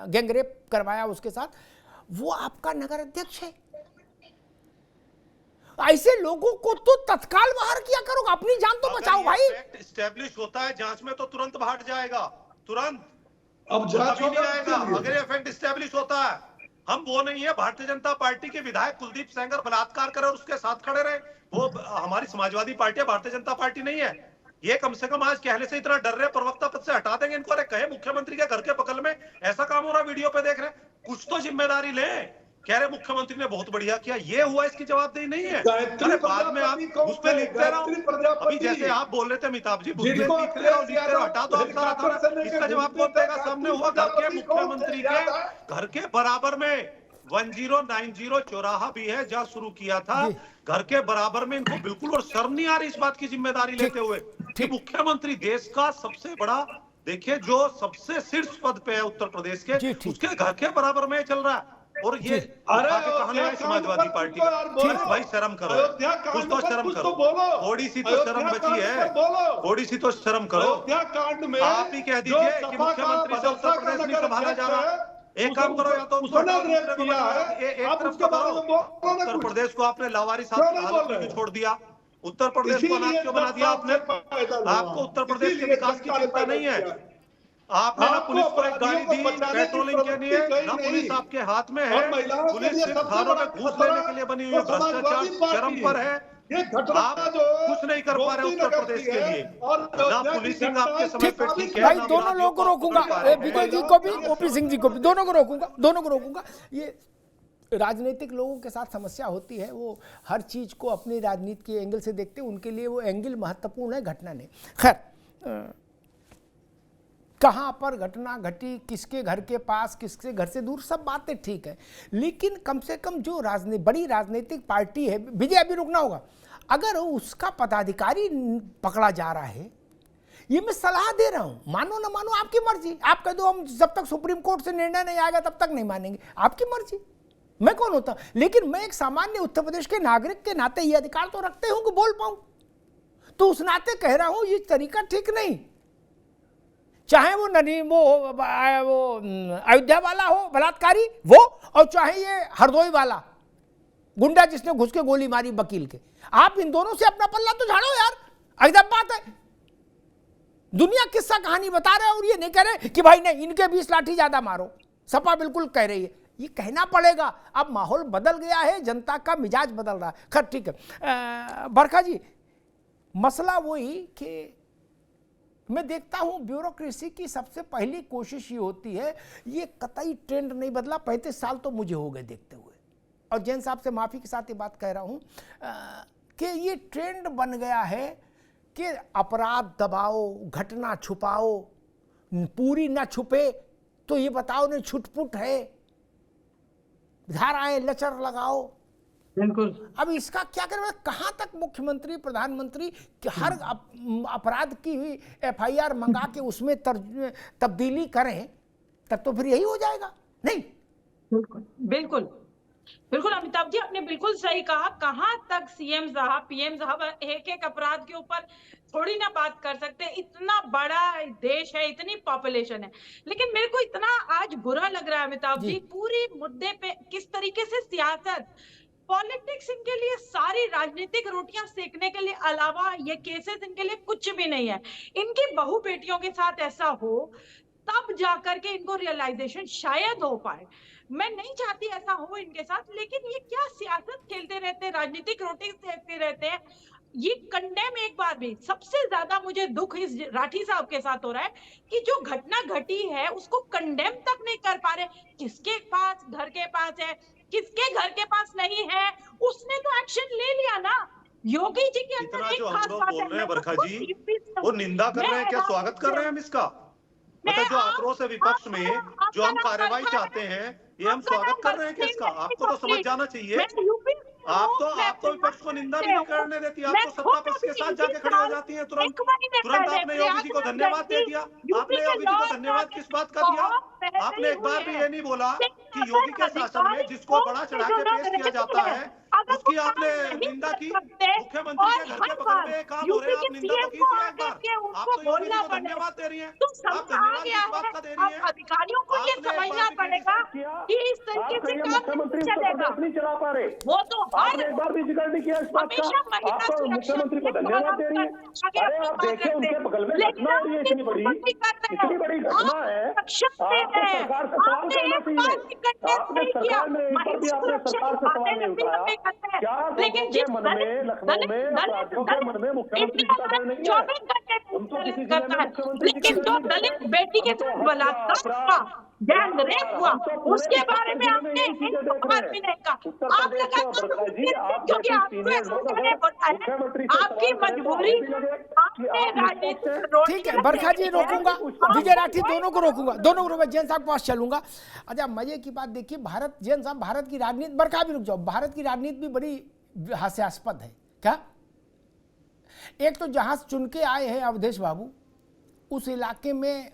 गैंगरेप करवाया उसके साथ, वो आपका नगर अध्यक्ष है। ऐसे लोगों को तो तत्काल बाहर किया करो, अपनी जान तो बचाओ भाई। एस्टेब्लिश होता है जांच में तो तुरंत बाहर जाएगा, तुरंत। अब जांच नहीं आएगा अगर ये फैक्ट एस्टेब्लिश होता है। हम वो नहीं है, भारतीय जनता पार्टी के विधायक कुलदीप सेंगर बलात्कार करे और उसके साथ खड़े रहे, वो हमारी समाजवादी पार्टी है, भारतीय जनता पार्टी नहीं है। ये कम से कम आज कहने से इतना डर रहे, प्रवक्ता पद से हटा देंगे इनको। अरे कहे मुख्यमंत्री के घर के बगल में ऐसा काम हो रहा, वीडियो पे देख रहे, कुछ तो जिम्मेदारी ले। कह रहे मुख्यमंत्री ने बहुत बढ़िया किया, ये हुआ इसकी जवाबदेही नहीं है। गायत्री अरे बाद में आप प्रजापति कौन उस पे है? लिखते रहो। गायत्री प्रजापति। अभी जैसे आप बोल रहे थे अमिताभ जी, बुद्धि जिनको लिखते रहो, लिखते रहो, हटा दो आप सारा हेलीकॉप्टर से सारा। लेके इसका जवाब कौन देगा? सामने हुआ घर के मुख्यमंत्री के घर के बराबर में 1090 चौराहा भी है जहाँ शुरू किया था, घर के बराबर में। इनको बिल्कुल और शर्म नहीं आ रही इस बात की जिम्मेदारी लेते हुए कि मुख्यमंत्री देश का सबसे बड़ा, देखिए जो सबसे शीर्ष पद पे है उत्तर प्रदेश के, उसके घर के बराबर में चल रहा है। और ये कहानी है समाजवादी पार्टी का। भाई शर्म करो, कुछ तो शर्म करो, थोड़ी सी तो शर्म बची है, थोड़ी सी तो शर्म करो। आप ही कह दीजिए कि मुख्यमंत्री से उत्तर प्रदेश नहीं संभाला जा रहा। एक काम करो, या तो उसको एक तरफ का करो, उत्तर प्रदेश को आपने लावारिस हालत में छोड़ दिया, उत्तर प्रदेश को अनाथ क्यों बना दिया आपने? आपको उत्तर प्रदेश के विकास की चिंता नहीं है। आपने ना पुलिस को एक गाड़ी दी पेट्रोलिंग के लिए, ना पुलिस आपके हाथ में है, पुलिस सिर्फ थानों में घूस लेने के लिए बनी हुई है, भ्रष्टाचार चरम पर है। आप कुछ नहीं कर पा रहे उत्तर प्रदेश के लिए, ना पुलिसिंग आपके समय पे ठीक है। भाई दोनों लोगों को रोकूंगा, विजय जी को भी, ओपी सिंह जी को भी, दोनों को रोकूंगा। ये राजनीतिक लोगों के साथ समस्या होती है, वो हर चीज को अपनी राजनीति के एंगल से देखते हैं, उनके लिए वो एंगल महत्वपूर्ण है, घटना नहीं। खैर, कहाँ पर घटना घटी, किसके घर के पास, किसके घर से दूर, सब बातें ठीक है, लेकिन कम से कम जो बड़ी राजनीतिक पार्टी है, विजय अभी रुकना होगा, अगर उसका पदाधिकारी पकड़ा जा रहा है, ये मैं सलाह दे रहा हूं, मानो ना मानो आपकी मर्जी। आप कह दो हम जब तक सुप्रीम कोर्ट से निर्णय नहीं आएगा तब तक नहीं मानेंगे, आपकी मर्जी, मैं कौन होता। लेकिन मैं एक सामान्य उत्तर प्रदेश के नागरिक के नाते ये अधिकार तो रखते हूं कि बोल पाऊं, तो उस नाते कह रहा हूं ये तरीका ठीक नहीं। चाहे वो अयोध्या वाला हो बलात्कारी वो, और चाहे ये हरदोई वाला गुंडा जिसने घुस के गोली मारी वकील के, आप इन दोनों से अपना पल्ला तो झाड़ो यार। अजब बात है, दुनिया किस्सा कहानी बता रहे और ये नहीं कह रहे कि भाई नहीं इनके 20 लाठी ज्यादा मारो। सपा बिल्कुल कह रही है, ये कहना पड़ेगा। अब माहौल बदल गया है, जनता का मिजाज बदल रहा है। खैर ठीक है, बरखा जी, मसला वही कि मैं देखता हूं ब्यूरोक्रेसी की सबसे पहली कोशिश ये होती है, ये कतई ट्रेंड नहीं बदला, 35 साल तो मुझे हो गए देखते हुए, और जैन साहब से माफ़ी के साथ ये बात कह रहा हूं कि ये ट्रेंड बन गया है कि अपराध दबाओ, घटना छुपाओ, पूरी ना छुपे तो ये बताओ नहीं छुटपुट है, धाराएं लचर लगाओ। बिल्कुल। अब इसका क्या करें, कहां तक मुख्यमंत्री प्रधानमंत्री हर अपराध की FIR मंगा के उसमें तब्दीली करें, तब तो फिर यही हो जाएगा। नहीं, बिल्कुल बिल्कुल बिल्कुल अमिताभ जी आपने बिल्कुल सही कहा। कहां तक सीएम साहब पीएम साहब एक एक अपराध के ऊपर थोड़ी ना बात कर सकते। इतना बड़ा देश है, इतनी पॉपुलेशन है, लेकिन मेरे को इतना आज बुरा लग रहा है अमिताभ जी, पूरी मुद्दे पे किस तरीके से सियासत, पॉलिटिक्स इनके लिए सारी राजनीतिक रोटियां सेकने के लिए अलावा ये केसेस इनके लिए कुछ भी नहीं है। इनकी बहू बेटियों के साथ ऐसा हो तब जाकर के इनको रियलाइजेशन शायद हो पाए। मैं नहीं चाहती ऐसा हो इनके साथ, लेकिन ये क्या सियासत खेलते रहते हैं, राजनीतिक रोटी सेकते रहते हैं। ये कंडेम एक बार भी, सबसे ज्यादा मुझे दुख इस राठी साहब के साथ हो रहा है कि जो घटना घटी है उसको कंडेम तक नहीं कर पा रहे। किसके पास घर के पास है, किसके घर के पास नहीं है, उसने तो एक्शन ले लिया ना। योगी जी के अंदर एक खास बात है, बोल रहे हैं बरखा जी, वो निंदा कर रहे हैं, क्या स्वागत कर रहे हैं हम इसका? मतलब जो आक्रोश है विपक्ष में, जो हम कार्रवाई चाहते हैं, ये हम स्वागत कर रहे हैं कि इसका? आपको तो समझ जाना चाहिए, आप तो विपक्ष को निंदा भी नहीं करने देती, आप तो सत्ता पक्ष के साथ जाके खड़े हो जाती हैं। तुरंत आपने योगी जी को धन्यवाद दे दिया। आपने योगी जी को धन्यवाद किस बात का दिया? आपने एक बार भी ये नहीं बोला कि योगी के शासन में जिसको बड़ा चढ़ा के पेश किया जाता है उसकी आपने निंदा की। मुख्यमंत्री के घर के बगल में काम हो रहे हैं, आप निंदा तो कीजिए एक बार। आप तो योगी जी को धन्यवाद दे रही हैं, आप धन्यवाद किस बात का दे रही हैं? अधिकारियों को ये समझना पड़ेगा कि इस तरीके से काम नहीं चलेगा। नहीं चला पा रहे, वो तो आपने एक बार भी जिक्र नहीं किया इस बात का। आप तो मुख्यमंत्री को धन्यवाद दे रही है। अरे आप देखिए उनके बगल में घटना हो रही है, इतनी बड़ी घटना है। आपको सरकार से सवाल करना चाहिए। आपने सरकार में एक बार भी आपने सरकार से सवाल नहीं उठाया। क्या लोगों के मन में, लखनऊ में, अपराधियों के मन में मुख्यमंत्री जी का डर नहीं है? उनको किसी जिले में मुख्यमंत्री जी का डर नहीं है। बेटी के साथ बलात्कार, गैंग रेप हुआ, उसके बारे में आपने एक बात भी नहीं कहा। आप क्योंकि आपको ऐसा कहने पड़ता है, आपकी मजबूरी, आपने राजनीतिक। ठीक है बरखा जी, रोकूंगा, विजय राठी दोनों को रोकूंगा, दोनों को जैन साहब के पास चलूंगा। अच्छा मजे की बात देखिए, भारत, जैन साहब, भारत की राजनीति, बरखा भी रुक जाओ, भारत की राजनीति भी बड़ी हास्यास्पद है। क्या एक तो जहाज चुन के आए हैं अवधेश बाबू, उस इलाके में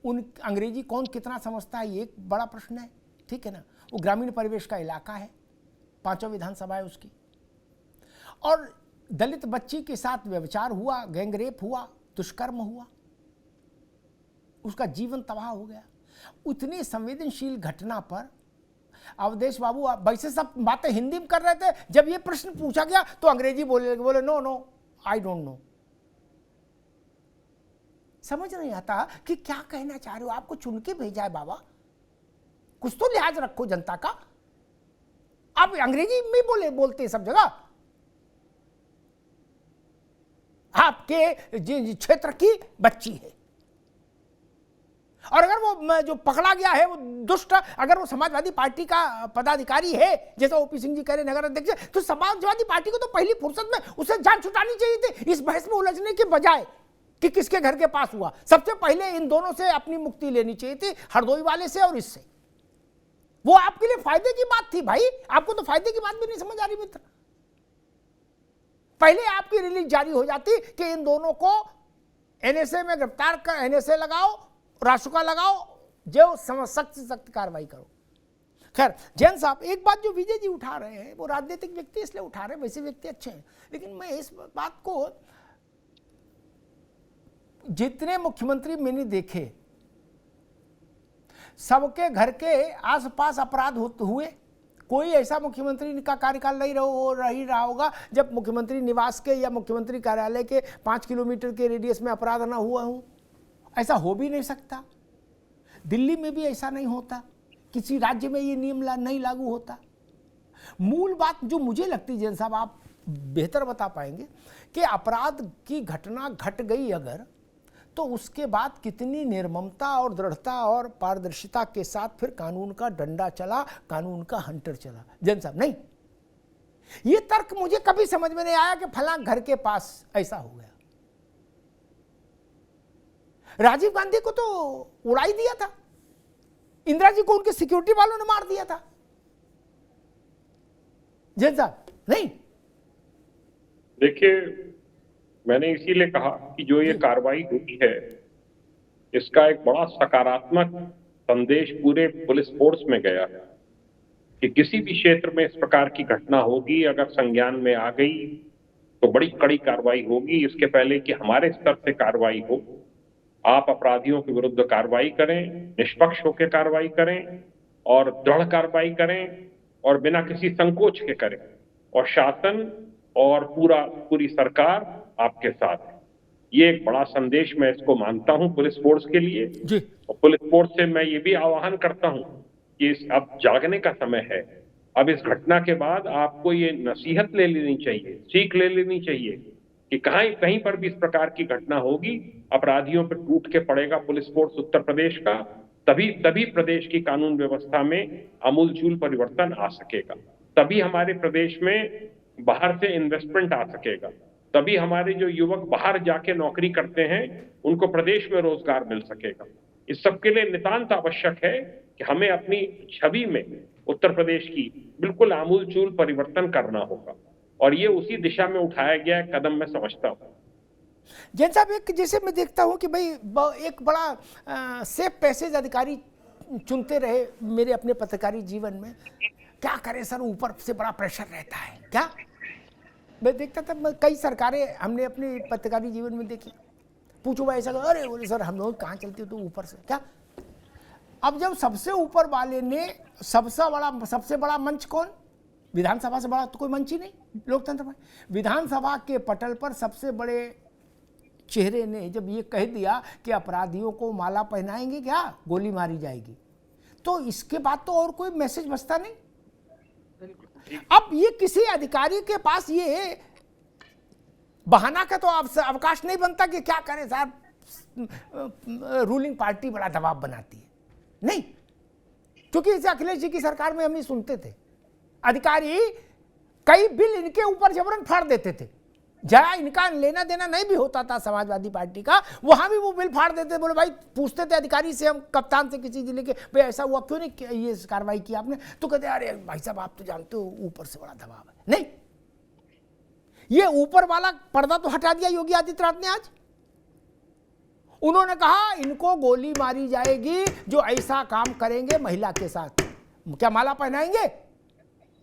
उन अंग्रेजी कौन कितना समझता है, ये एक बड़ा प्रश्न है, ठीक है ना। वो ग्रामीण परिवेश का इलाका है, 5 विधानसभा है उसकी, और दलित बच्ची के साथ व्यभिचार हुआ, गैंगरेप हुआ, दुष्कर्म हुआ, उसका जीवन तबाह हो गया। उतनी संवेदनशील घटना पर अवधेश बाबू, आप वैसे सब बातें हिंदी में कर रहे थे, जब ये प्रश्न पूछा गया तो अंग्रेजी बोले no no I don't know. समझ नहीं आता कि क्या कहना चाह रहे हो, आपको चुन के भेजा है बाबा, कुछ तो लिहाज रखो जनता का। आप अंग्रेजी में बोलते सब जगह, आपके क्षेत्र की बच्ची है, और अगर वो जो पकड़ा गया है वो दुष्ट, अगर वो समाजवादी पार्टी का पदाधिकारी है, जैसा ओपी सिंह जी कह रहे नगर अध्यक्ष, तो समाजवादी पार्टी को तो पहली फुर्सत में उसे जान छुटानी चाहिए थी, इस बहस में उलझने के बजाय कि किसके घर के पास हुआ। सबसे पहले इन दोनों से अपनी मुक्ति लेनी चाहिए थी, हरदोई वाले से और इससे। वो आपके लिए फायदे की बात थी भाई, आपको तो फायदे की बात भी नहीं समझ आ रही मित्र। पहले आपकी रिलीज जारी हो जाती कि इन दोनों को एनएसए में गिरफ्तार कर, एनएसए लगाओ, रासुका लगाओ, जो सख्त से सख्त कार्रवाई करो। खैर जैन साहब, एक बात जो विजय जी उठा रहे हैं, वो राजनीतिक व्यक्ति इसलिए उठा रहे हैं, वैसे व्यक्ति अच्छे हैं, लेकिन मैं इस बात को, जितने मुख्यमंत्री मैंने देखे सबके घर के आसपास अपराध हुए, कोई ऐसा मुख्यमंत्री का कार्यकाल नहीं रहा होगा जब मुख्यमंत्री निवास के या मुख्यमंत्री कार्यालय के 5 किलोमीटर के रेडियस में अपराध ना हुआ हो। ऐसा हो भी नहीं सकता, दिल्ली में भी ऐसा नहीं होता, किसी राज्य में ये नियम नहीं लागू होता। मूल बात जो मुझे लगती, जैन साहब आप बेहतर बता पाएंगे, कि अपराध की घटना घट गई अगर, तो उसके बाद कितनी निर्ममता और दृढ़ता और पारदर्शिता के साथ फिर कानून का डंडा चला, कानून का हंटर चला। जैन साहब नहीं, ये तर्क मुझे कभी समझ में नहीं आया कि फलां घर के पास ऐसा हो गया। राजीव गांधी को तो उड़ाई दिया था, इंदिरा जी को उनके सिक्योरिटी वालों ने मार दिया था। जैन साहब नहीं, देखिए मैंने इसीलिए कहा कि जो ये कार्रवाई हुई है, इसका एक बड़ा सकारात्मक संदेश पूरे पुलिस फोर्स में गया है कि किसी भी क्षेत्र में इस प्रकार की घटना होगी, अगर संज्ञान में आ गई तो बड़ी कड़ी कार्रवाई होगी। इसके पहले कि हमारे स्तर से कार्रवाई हो, आप अपराधियों के विरुद्ध कार्रवाई करें, निष्पक्ष होकर कार्रवाई करें और दृढ़ कार्रवाई करें और बिना किसी संकोच के करें, और शासन और पूरी सरकार आपके साथ है। ये एक बड़ा संदेश मैं इसको मानता हूं पुलिस फोर्स के लिए जी। और पुलिस फोर्स से मैं ये भी आह्वान करता हूं कि अब जागने का समय है। अब इस घटना के बाद आपको ये नसीहत ले लेनी चाहिए, सीख ले लेनी चाहिए कि कहीं पर भी इस प्रकार की घटना होगी, अपराधियों पर टूट के पड़ेगा पुलिस फोर्स उत्तर प्रदेश का, तभी प्रदेश की कानून व्यवस्था में आमूलचूल परिवर्तन आ सकेगा, तभी हमारे प्रदेश में बाहर से इन्वेस्टमेंट आ सकेगा, तभी हमारे जो युवक बाहर जाके नौकरी करते हैं उनको प्रदेश में रोजगार मिल सकेगा। इस सब के लिए नितांत आवश्यक है कि हमें अपनी छवि में उत्तर प्रदेश की बिल्कुल आमूलचूल परिवर्तन करना होगा, और ये उसी दिशा में उठाया गया कदम मैं समझता हूँ। जैन साहब, एक जैसे मैं देखता हूँ कि भाई एक बड़ा सेफ पैसेज अधिकारी चुनते रहे मेरे अपने पत्रकारी जीवन में। क्या करें सर, ऊपर से बड़ा प्रेशर रहता है। क्या मैं देखता था, कई सरकारें हमने अपने पत्रकारी जीवन में देखी, पूछो भाई ऐसा, अरे बोले सर हम लोग कहाँ चलते हो तो ऊपर से। क्या अब जब सबसे ऊपर वाले ने सबसे बड़ा मंच कौन, विधानसभा से बड़ा तो कोई मंच ही नहीं लोकतंत्र में, विधानसभा के पटल पर सबसे बड़े चेहरे ने जब ये कह दिया कि अपराधियों को माला पहनाएंगे क्या, गोली मारी जाएगी, तो इसके बाद तो और कोई मैसेज बचता नहीं। अब ये किसी अधिकारी के पास ये बहाना का तो अवकाश नहीं बनता कि क्या करें साहब, रूलिंग पार्टी बड़ा दबाव बनाती है। नहीं, क्योंकि इसे अखिलेश जी की सरकार में हम ही सुनते थे, अधिकारी कई बिल इनके ऊपर जबरन फाड़ देते थे, जरा इनका लेना देना नहीं भी होता था समाजवादी पार्टी का, वहां भी वो बिल फाड़ देते। बोले भाई, पूछते थे अधिकारी से, हम कप्तान से किसी जिले के, भाई ऐसा हुआ क्यों नहीं ये कार्रवाई की आपने, तो कहते अरे भाई साहब आप तो जानते हो ऊपर से बड़ा दबाव है। नहीं, ये ऊपर वाला पर्दा तो हटा दिया योगी आदित्यनाथ ने आज। उन्होंने कहा इनको गोली मारी जाएगी जो ऐसा काम करेंगे महिला के साथ। क्या माला पहनाएंगे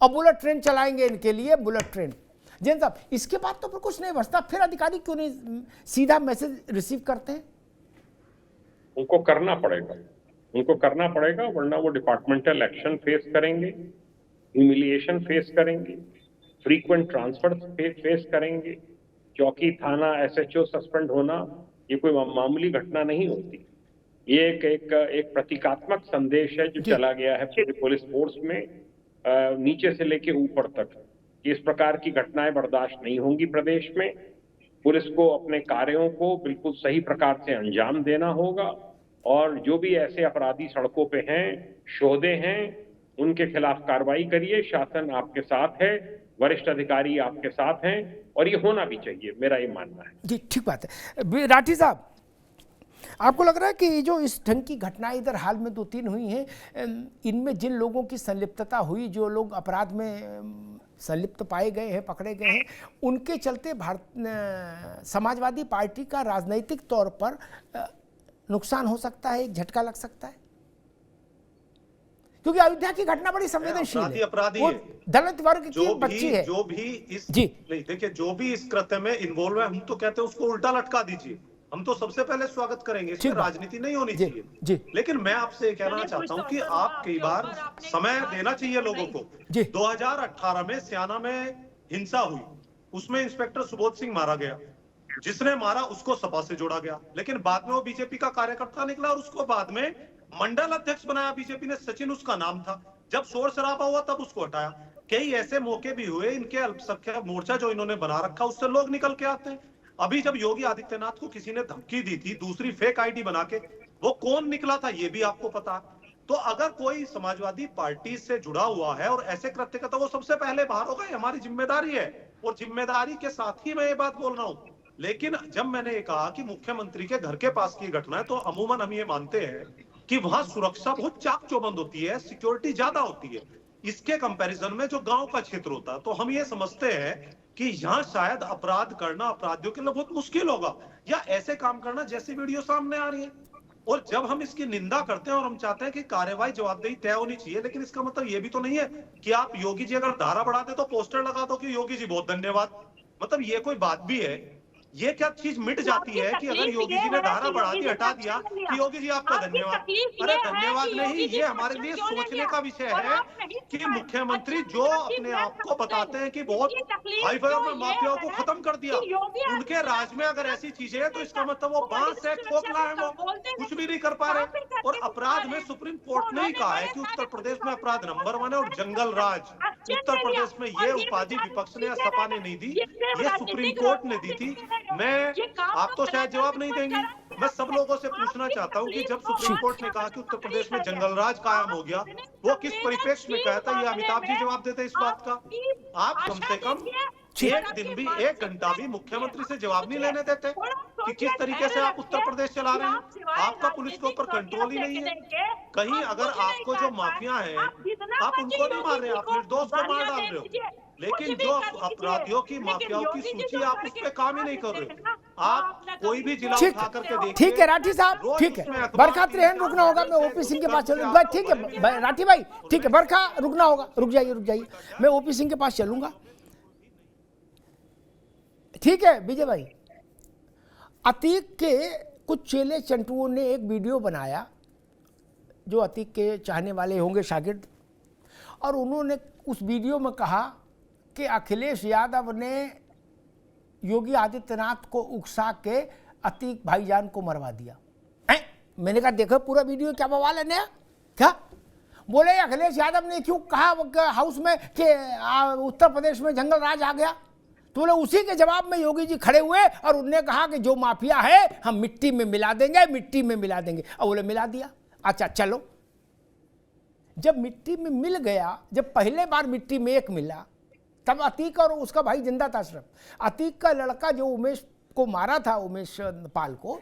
और बुलेट ट्रेन चलाएंगे इनके लिए, बुलेट ट्रेन। जैन साहब, इसके बाद तो फिर कुछ नहीं बचता, फिर अधिकारी क्यों नहीं सीधा मैसेज रिसीव करते हैं? उनको करना पड़ेगा, वरना वो डिपार्टमेंटल एक्शन फेस करेंगे, ह्यूमिलिएशन फेस करेंगे, फ्रीक्वेंट ट्रांसफर फेस करेंगे। चौकी, थाना, एसएचओ सस्पेंड होना ये कोई मामूली घटना नहीं होती। ये एक प्रतीकात्मक संदेश है जो चला गया है पूरे पुलिस फोर्स में, नीचे से लेके ऊपर तक। इस प्रकार की घटनाएं बर्दाश्त नहीं होंगी प्रदेश में। पुलिस को अपने कार्यों को बिल्कुल सही प्रकार से अंजाम देना होगा, और जो भी ऐसे अपराधी सड़कों पे हैं, शोधे हैं, उनके खिलाफ कार्रवाई करिए। शासन आपके साथ है, वरिष्ठ अधिकारी आपके साथ हैं, और ये होना भी चाहिए, मेरा ये मानना है। जी, ठीक बात है। राठी साहब, आपको लग रहा है कि जो इस ढंग की घटनाएं इधर हाल में 2-3 हुई हैं, इनमें जिन लोगों की संलिप्तता हुई, जो लोग अपराध में संलिप्त पाए गए हैं, पकड़े गए हैं, उनके चलते समाजवादी पार्टी का राजनीतिक तौर पर नुकसान हो सकता है, एक झटका लग सकता है? क्योंकि अयोध्या की घटना बड़ी संवेदनशील है, अपराधी वो है, दलित वर्ग की बच्ची है। जो भी इस जी नहीं, देखिए, जो भी इस कृत्य में इन्वॉल्व है, हम तो कहते हैं उसको उल्टा लटका दीजिए। हम तो सबसे पहले स्वागत करेंगे, इसमें राजनीति नहीं होनी चाहिए। जी। लेकिन मैं आपसे कहना चाहता हूं कि आप कई बार समय देना चाहिए लोगों को। 2018 में स्याना में हिंसा हुई, उसमें इंस्पेक्टर सुबोध सिंह मारा गया। जिसने मारा उसको सपा से जोड़ा गया, लेकिन बाद में वो बीजेपी का कार्यकर्ता निकला और उसको बाद में मंडल अध्यक्ष बनाया बीजेपी ने। सचिन उसका नाम था। जब शोर शराबा हुआ तब उसको हटाया। कई ऐसे मौके भी हुए, इनके अल्पसंख्यक मोर्चा जो इन्होंने बना रखा, उससे लोग निकल के आते हैं। अभी जब योगी आदित्यनाथ को किसी ने धमकी दी थी दूसरी फेक आईडी बना के, वो कौन निकला था ये भी आपको पता है। तो अगर कोई समाजवादी पार्टी से जुड़ा हुआ है और ऐसे कृत्य करता, वो सबसे पहले बाहर होगा। हमारी जिम्मेदारी है, और जिम्मेदारी के साथ ही मैं ये बात बोल रहा हूं। लेकिन जब मैंने ये कहा कि मुख्यमंत्री के घर के पास की घटना है, तो अमूमन हम ये मानते हैं कि वहां सुरक्षा बहुत चाक चौबंद होती है, सिक्योरिटी ज्यादा होती है इसके कंपैरिजन में जो गांव का क्षेत्र होता है। तो हम ये समझते हैं कि यहाँ शायद अपराध करना अपराधियों के लिए बहुत मुश्किल होगा, या ऐसे काम करना जैसी वीडियो सामने आ रही है। और जब हम इसकी निंदा करते हैं और हम चाहते हैं कि कार्रवाई जवाबदेही तय होनी चाहिए, लेकिन इसका मतलब ये भी तो नहीं है कि आप योगी जी अगर धारा बढ़ा दे तो पोस्टर लगा दो कि योगी जी बहुत धन्यवाद। मतलब ये कोई बात भी है? ये क्या चीज मिट जाती है कि अगर योगी जी ने धारा बढ़ा दी, हटा दिया कि योगी जी आपका धन्यवाद? अरे धन्यवाद नहीं, ये हमारे लिए सोचने का विषय है कि मुख्यमंत्री जो अपने आप को बताते हैं कि बहुत हाई फाई में माफियाओं को खत्म कर दिया, उनके राज में अगर ऐसी चीजें हैं तो इसका मतलब वो बांस है, खोखला है, वो कुछ भी नहीं कर पा रहे। और अपराध में सुप्रीम कोर्ट ने ही कहा है कि उत्तर प्रदेश में अपराध नंबर 1 है, और जंगल राज उत्तर प्रदेश में ये उपाधि विपक्ष ने या सपा ने नहीं दी, ये सुप्रीम कोर्ट ने दी थी। मैं, आप तो शायद जवाब नहीं देंगे, मैं सब लोगों से पूछना चाहता हूं कि जब सुप्रीम कोर्ट ने कहा कि उत्तर प्रदेश में जंगल राज कायम हो गया, वो किस परिप्रेक्ष्य में कहा था? ये अमिताभ जी जवाब देते इस बात का। आप कम से कम एक दिन भी, 1 घंटा भी मुख्यमंत्री से जवाब नहीं लेने देते कि किस तरीके से आप उत्तर प्रदेश चला रहे हैं। आपका पुलिस के ऊपर कंट्रोल ही नहीं है। कहीं अगर आपको जो माफिया हैं, आप उनको नहीं मार रहे, आप निर्दोष को मार डाल रहे हो। लेकिन जो अपराधियों की, माफियाओं की सूची, आप उस पर काम ही नहीं कर रहे। आप कोई भी जिला उठा करके देखिए। ठीक है राठी साहब, ठीक है। बरखा त्रेहन रुकना होगा, मैं ओपी सिंह के पास चलूंगा। ठीक है राठी भाई, ठीक है, बरखा रुकना होगा, रुक जाइए, मैं ओपी सिंह के पास चलूंगा। ठीक है विजय भाई, अतीक के कुछ चेले चंटुओं ने एक वीडियो बनाया, जो अतीक के चाहने वाले होंगे शागिर्द, और उन्होंने उस वीडियो में कहा कि अखिलेश यादव ने योगी आदित्यनाथ को उकसा के अतीक भाईजान को मरवा दिया। मैंने कहा देखो पूरा वीडियो, क्या बवाल है नया? क्या बोले अखिलेश यादव ने क्यों कहा हाउस में कि उत्तर प्रदेश में जंगल राज आ गया? तो बोले उसी के जवाब में योगी जी खड़े हुए और उन्होंने कहा कि जो माफिया है हम मिट्टी में मिला देंगे, मिट्टी में मिला देंगे। और बोले मिला दिया। अच्छा चलो, जब मिट्टी में मिल गया, जब पहले बार मिट्टी में एक मिला, तब अतीक और उसका भाई जिंदा था सिर्फ। अतीक का लड़का जो उमेश को मारा था, उमेश पाल को,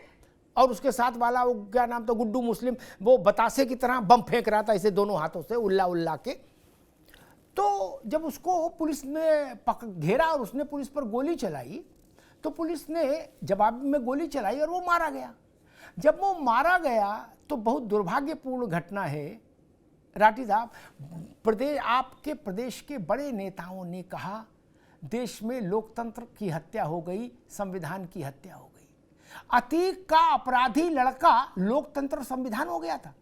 और उसके साथ वाला वो क्या नाम था, गुड्डू मुस्लिम, वो बतासे की तरह बम फेंक रहा था इसे दोनों हाथों से उल्ला उल्ला के। तो जब उसको पुलिस ने घेरा और उसने पुलिस पर गोली चलाई, तो पुलिस ने जवाब में गोली चलाई और वो मारा गया। जब वो मारा गया तो बहुत दुर्भाग्यपूर्ण घटना है राठी साहब। आपके प्रदेश के बड़े नेताओं ने कहा देश में लोकतंत्र की हत्या हो गई, संविधान की हत्या हो गई। अतीक का अपराधी लड़का लोकतंत्र संविधान हो गया था।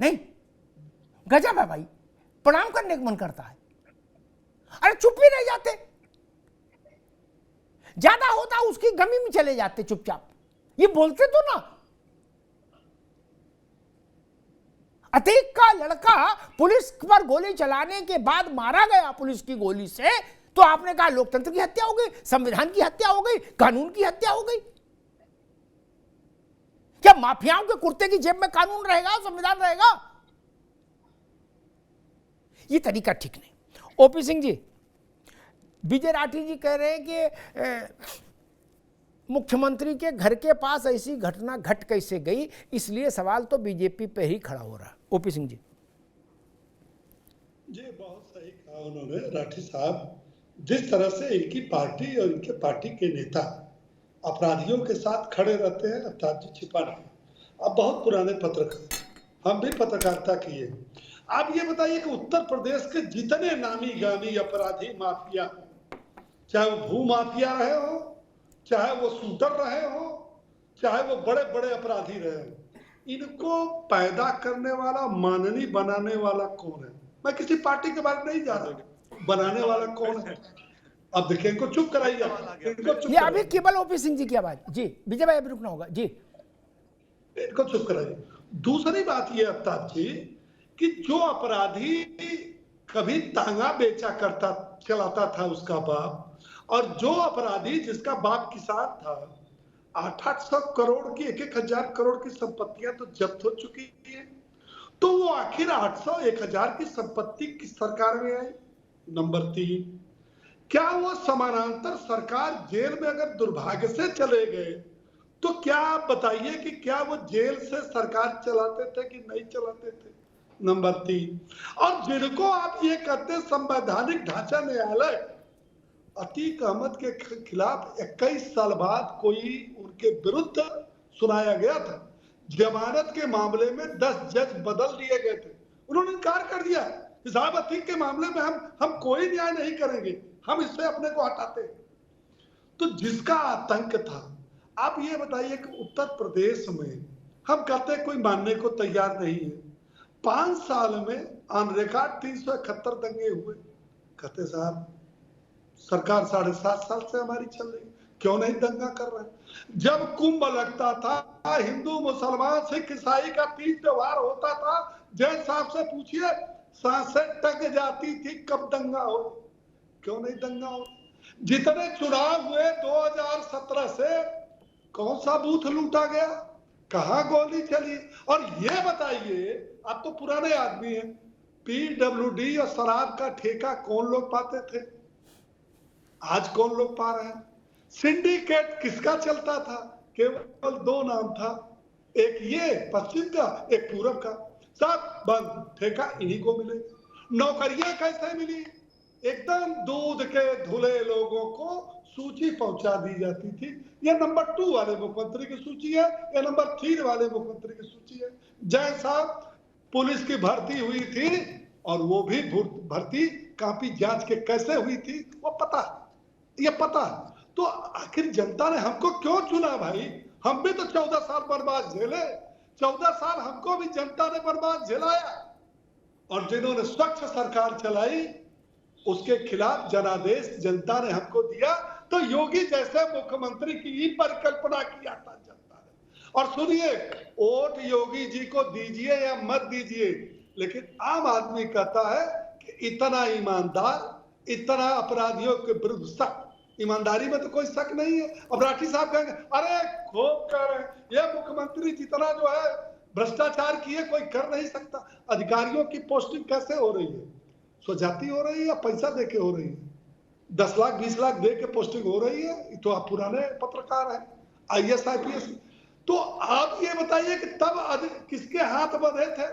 नहीं, गजब है भाई, प्रणाम करने का मन करता है। अरे चुप ही नहीं जाते, ज्यादा होता उसकी गमी में चले जाते चुपचाप, ये बोलते तो ना। अतीक का लड़का पुलिस पर गोली चलाने के बाद मारा गया पुलिस की गोली से, तो आपने कहा लोकतंत्र की हत्या हो गई, संविधान की हत्या हो गई, कानून की हत्या हो गई। क्या माफियाओं के कुर्ते की जेब में कानून रहेगा, संविधान रहेगा? ये तरीका ठीक नहीं। ओपी सिंह जी, विजय राठी जी कह रहे हैं कि मुख्यमंत्री के घर के पास ऐसी घटना घट कैसे गई, इसलिए सवाल तो बीजेपी पे ही खड़ा हो रहा। ओपी सिंह जी बहुत सही कहा उन्होंने राठी साहब। जिस तरह से इनकी पार्टी और इनके पार्टी के नेता अपराधियों के साथ खड़े रहते हैं, अपराधी छिपा नहीं। अब बहुत पुराने पत्रकार, हम भी पत्रकारिता किए। आप ये बताइए कि उत्तर प्रदेश के जितने नामी गामी अपराधी माफिया, चाहे वो भू माफिया रहे हो, चाहे वो शूटर रहे हो, चाहे वो बड़े बड़े अपराधी रहे हो, इनको पैदा करने वाला, माननी बनाने वाला कौन है? मैं किसी पार्टी के बारे में नहीं जा रहा, बनाने वाला कौन है? अब देखिए, इनको चुप कराइए, इनको चुप ये अभी केवल ओपी सिंह जी की आवाज। जी विजय भाई, अभी रुकना होगा जी, इनको चुप कराइए। दूसरी बात ये अफ्ताब जी कि जो अपराधी कभी तांगा बेचा करता चलाता था उसका बाप, और जो अपराधी जिसका बाप किसान था, 800 करोड़ की 1,000 करोड़ की संपत्तियां तो जब्त हो चुकी है, तो वो आखिर 800 1,000 की संपत्ति किस सरकार में आई? नंबर 3, क्या वो समानांतर सरकार जेल में अगर दुर्भाग्य से चले गए, तो क्या आप बताइए कि क्या वो जेल से सरकार चलाते थे कि नहीं चलाते थे? नंबर 3, और जिनको आप ये कहते संवैधानिक ढांचा न्यायालय, अतीक अहमद के खिलाफ 21 साल बाद कोई उनके विरुद्ध सुनाया गया था, जमानत के मामले में 10 जज बदल दिए गए थे, उन्होंने इनकार कर दिया कि साहब अतीक के मामले में हम कोई न्याय नहीं करेंगे, हम इससे अपने को हटाते। तो जिसका आतंक था, आप ये बताइए कि उत्तर प्रदेश में हम कहते हैं कोई मानने को तैयार नहीं है, 5 साल में ऑन रिकॉर्ड 371 दंगे हुए। कहते साहब सरकार 7.5 साल से हमारी चल रही, क्यों नहीं दंगा कर रहे? जब कुंभ लगता था, हिंदू मुसलमान सिख ईसाई का तीज त्योहार होता था, जैन साहब से पूछिए, सांसें टक जाती थी कब दंगा हो, क्यों नहीं दंगा हो? जितने चुनाव हुए 2017 से, कौन सा बूथ लूटा गया, कहां गोली चली? और ये बताइए, आप तो पुराने आदमी हैं, पीडब्ल्यूडी और शराब का ठेका कौन लोग पाते थे, आज कौन लोग पा रहे हैं? सिंडिकेट किसका चलता था? केवल 2 नाम था, एक ये पश्चिम का, एक पूरब का, सब बंद, ठेका इन्हीं को मिले। नौकरियां कैसे मिली? एकदम दूध के धुले लोगों को सूची पहुंचा दी जाती थी। यह नंबर 2 वाले मुख्यमंत्री की सूची है, यह नंबर 3 वाले मुख्यमंत्री की सूची है। जैसा पुलिस की भर्ती हुई थी, और वो भी भर्ती काफी जांच के कैसे हुई थी वो पता, ये पता। तो आखिर जनता ने हमको क्यों चुना भाई? हम भी तो 14 साल बर्बाद झेले, 14 साल हमको भी जनता ने बर्बाद झेलाया, और जिन्होंने स्वच्छ सरकार चलाई उसके खिलाफ जनादेश जनता ने हमको दिया। तो योगी जैसे मुख्यमंत्री की ही परिकल्पना किया था जनता ने। और सुनिए, वोट योगी जी को दीजिए या मत दीजिए, लेकिन आम आदमी कहता है कि इतना ईमानदार, इतना अपराधियों के विरुद्ध सख्त, ईमानदारी में तो कोई शक नहीं है। अब राठी साहब कहेंगे अरे खूब कह रहे हैं, ये मुख्यमंत्री जितना जो है भ्रष्टाचार किए कोई कर नहीं सकता। अधिकारियों की पोस्टिंग कैसे हो रही है? स्वजाति हो रही है या पैसा दे के हो रही है? 10 लाख 20 लाख दे के पोस्टिंग हो रही है। तो आप पुराने पत्रकार हैं, IAS IPS। तो आप ये बताइए कि तब किसके हाथ बंधे थे?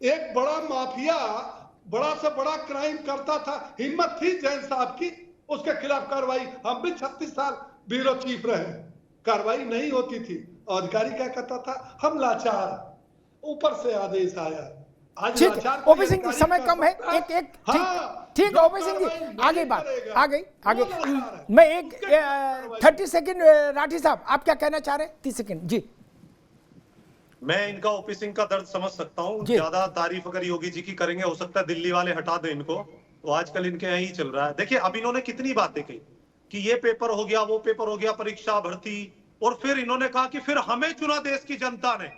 एक बड़ा माफिया बड़ा से बड़ा क्राइम करता था, हिम्मत थी जैन साहब की, उसके खिलाफ कार्रवाई। हम भी 36 साल ब्यूरो चीफ रहे, कार्रवाई नहीं होती थी। अधिकारी क्या कहता था? हम लाचार, ऊपर से आदेश आया। आज लाचार ओपी सिंह जी, समय कम है, एक ठीक ओपी सिंह जी, आगे बात आगे मैं एक 30 सेकंड राठी साहब, आप क्या कहना चाह रहे हैं? 30 सेकंड जी। मैं इनका ओपी सिंह का दर्द समझ सकता हूँ। ज्यादा तारीफ अगर योगी जी की करेंगे, हो सकता है दिल्ली वाले हटा दें इनको। तो आजकल इनके यही चल रहा है। देखिए, अब इन्होंने कितनी बातें कही कि ये पेपर हो गया, वो पेपर हो गया, परीक्षा भर्ती, और फिर इन्होंने कहा कि फिर हमें चुना देश की जनता ने।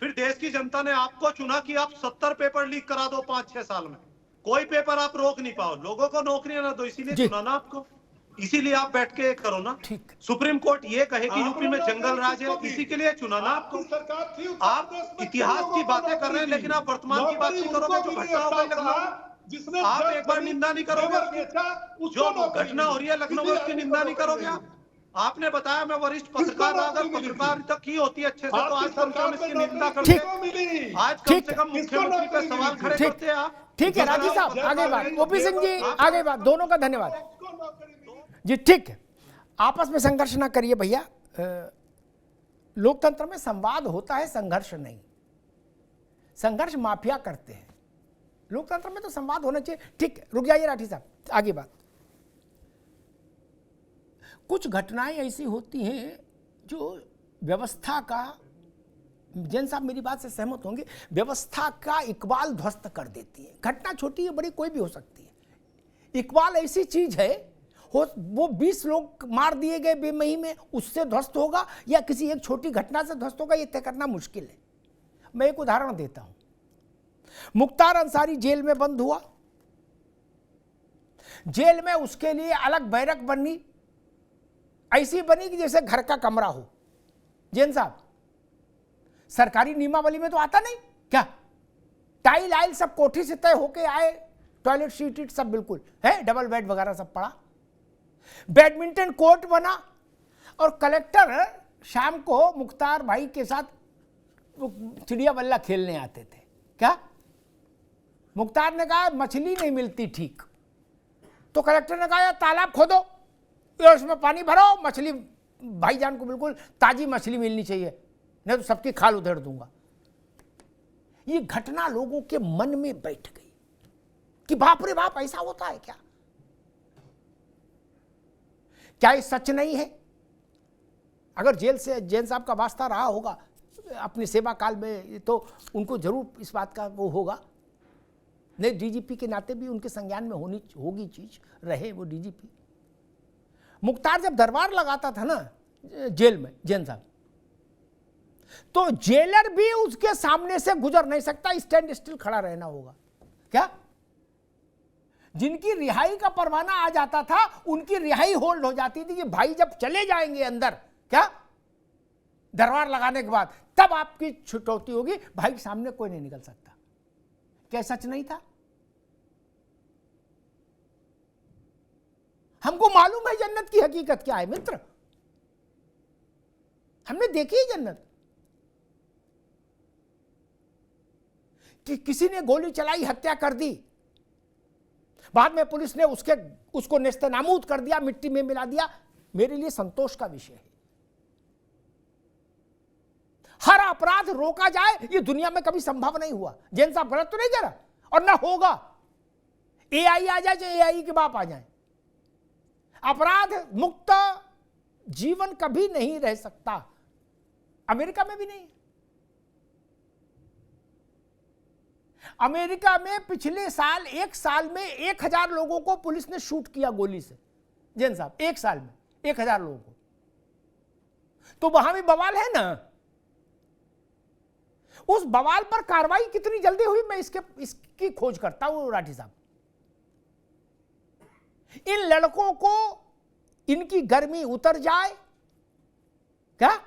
फिर देश की जनता ने आपको चुना कि आप 70 पेपर लीक करा दो 5-6 साल में, कोई पेपर आप रोक नहीं पाओ, लोगों को नौकरियां ना दो, इसीलिए चुना ना आपको। इसीलिए आप बैठ के करो ना। सुप्रीम कोर्ट ये कहे कि यूपी में जंगल राज है, इसी के लिए चुना ना आपको। आप इतिहास की बातें कर रहे हैं, लेकिन आप वर्तमान की बात नहीं करोगे। जो घटना हो गई लखनऊ, आप एक बार निंदा नहीं करोगे। जो घटना हो रही है लखनऊ में, उसकी निंदा नहीं करोगे आप। आपने बताया मैं वरिष्ठ पत्रकार, अगर पत्रकारिता की होती अच्छे से तो आज कम से कम इसकी निंदा करते, आज कम से कम मुख्यमंत्री पे सवाल खड़े करते आप। ठीक है राठी साहब, आगे बात। ओपी सिंह जी, आगे बात। दोनों का धन्यवाद जी। ठीक है, आपस में संघर्ष ना करिए भैया। लोकतंत्र में संवाद होता है, संघर्ष नहीं। संघर्ष माफिया करते हैं, लोकतंत्र में तो संवाद होना चाहिए। ठीक है, रुक जाइए राठी साहब, आगे बात। कुछ घटनाएं ऐसी होती हैं जो व्यवस्था का, जैन साहब मेरी बात से सहमत होंगे, व्यवस्था का इकबाल ध्वस्त कर देती है। घटना छोटी है बड़ी कोई भी हो सकती है। इकबाल ऐसी चीज है, वो 20 लोग मार दिए गए बेमही में, उससे ध्वस्त होगा या किसी एक छोटी घटना से ध्वस्त होगा, ये तय करना मुश्किल है। मैं एक उदाहरण देता हूं। मुख्तार अंसारी जेल में बंद हुआ, जेल में उसके लिए अलग बैरक बनी, ऐसी बनी कि जैसे घर का कमरा हो। जैन साहब, सरकारी नियमावली में तो आता नहीं क्या? टाइल आइल सब कोठी से तय होके आए, टॉयलेट सीट सब बिल्कुल है, डबल बेड वगैरह सब पड़ा, बैडमिंटन कोर्ट बना, और कलेक्टर शाम को मुख्तार भाई के साथ चिड़िया बल्ला खेलने आते थे। क्या मुख्तार ने कहा मछली नहीं मिलती ठीक, तो कलेक्टर ने कहा यार तालाब खोदो, उसमें पानी भरो, मछली भाईजान को बिल्कुल ताजी मछली मिलनी चाहिए, नहीं तो सबकी खाल उधेड़ दूंगा। ये घटना लोगों के मन में बैठ गई कि बाप रे बाप, ऐसा होता है क्या? क्या ये सच नहीं है? अगर जेल से जैन साहब का वास्ता रहा होगा अपनी सेवा काल में, तो उनको जरूर इस बात का वो होगा। नहीं, डीजीपी के नाते भी उनके संज्ञान में होगी चीज, रहे वो डीजीपी। मुख्तार जब दरबार लगाता था ना जेल में जैन साहब, तो जेलर भी उसके सामने से गुजर नहीं सकता, स्टैंड स्टिल खड़ा रहना होगा। क्या जिनकी रिहाई का परवाना आ जाता था, उनकी रिहाई होल्ड हो जाती थी कि भाई जब चले जाएंगे अंदर, क्या दरबार लगाने के बाद, तब आपकी छुटौती होगी, भाई सामने कोई नहीं निकल सकता। क्या सच नहीं था? हमको मालूम है जन्नत की हकीकत क्या है मित्र, हमने देखी है जन्नत कि किसी ने गोली चलाई, हत्या कर दी, बाद में पुलिस ने उसको नेस्तनाबूद कर दिया, मिट्टी में मिला दिया। मेरे लिए संतोष का विषय है। हर अपराध रोका जाए, ये दुनिया में कभी संभव नहीं हुआ। जैन साहब गलत तो नहीं कह रहा, और ना होगा। एआई आ जाए चाहे एआई के बाप आ जाए, अपराध मुक्त जीवन कभी नहीं रह सकता। अमेरिका में भी नहीं। अमेरिका में पिछले साल, एक साल में 1000 लोगों को पुलिस ने शूट किया गोली से। जैन साहब, एक साल में 1000 लोगों को, तो वहां भी बवाल है ना। उस बवाल पर कार्रवाई कितनी जल्दी हुई, मैं इसकी खोज करता हूं राठी साहब। इन लड़कों को इनकी गर्मी उतर जाए, क्या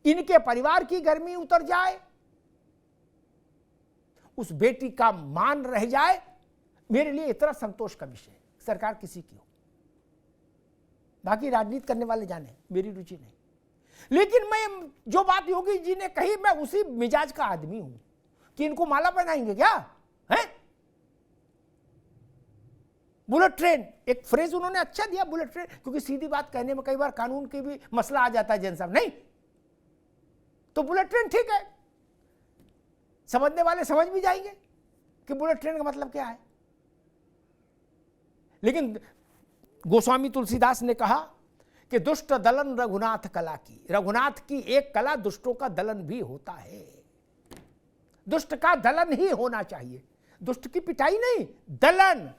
इनके परिवार की गर्मी उतर जाए, उस बेटी का मान रह जाए, मेरे लिए इतना संतोष का विषय है। सरकार किसी की हो, बाकी राजनीति करने वाले जाने, मेरी रुचि नहीं। लेकिन मैं जो बात योगी जी ने कही, मैं उसी मिजाज का आदमी हूं कि इनको माला पहनाएंगे क्या है? बुलेट ट्रेन, एक फ्रेज उन्होंने अच्छा दिया, बुलेट ट्रेन, क्योंकि सीधी बात कहने में कई बार कानून की भी मसला आ जाता है जैन साहब, नहीं तो बुलेट ट्रेन ठीक है, समझने वाले समझ भी जाएंगे कि बुलेट ट्रेन का मतलब क्या है। लेकिन गोस्वामी तुलसीदास ने कहा कि दुष्ट दलन रघुनाथ कला की, रघुनाथ की एक कला दुष्टों का दलन भी होता है। दुष्ट का दलन ही होना चाहिए, दुष्ट की पिटाई नहीं, दलन,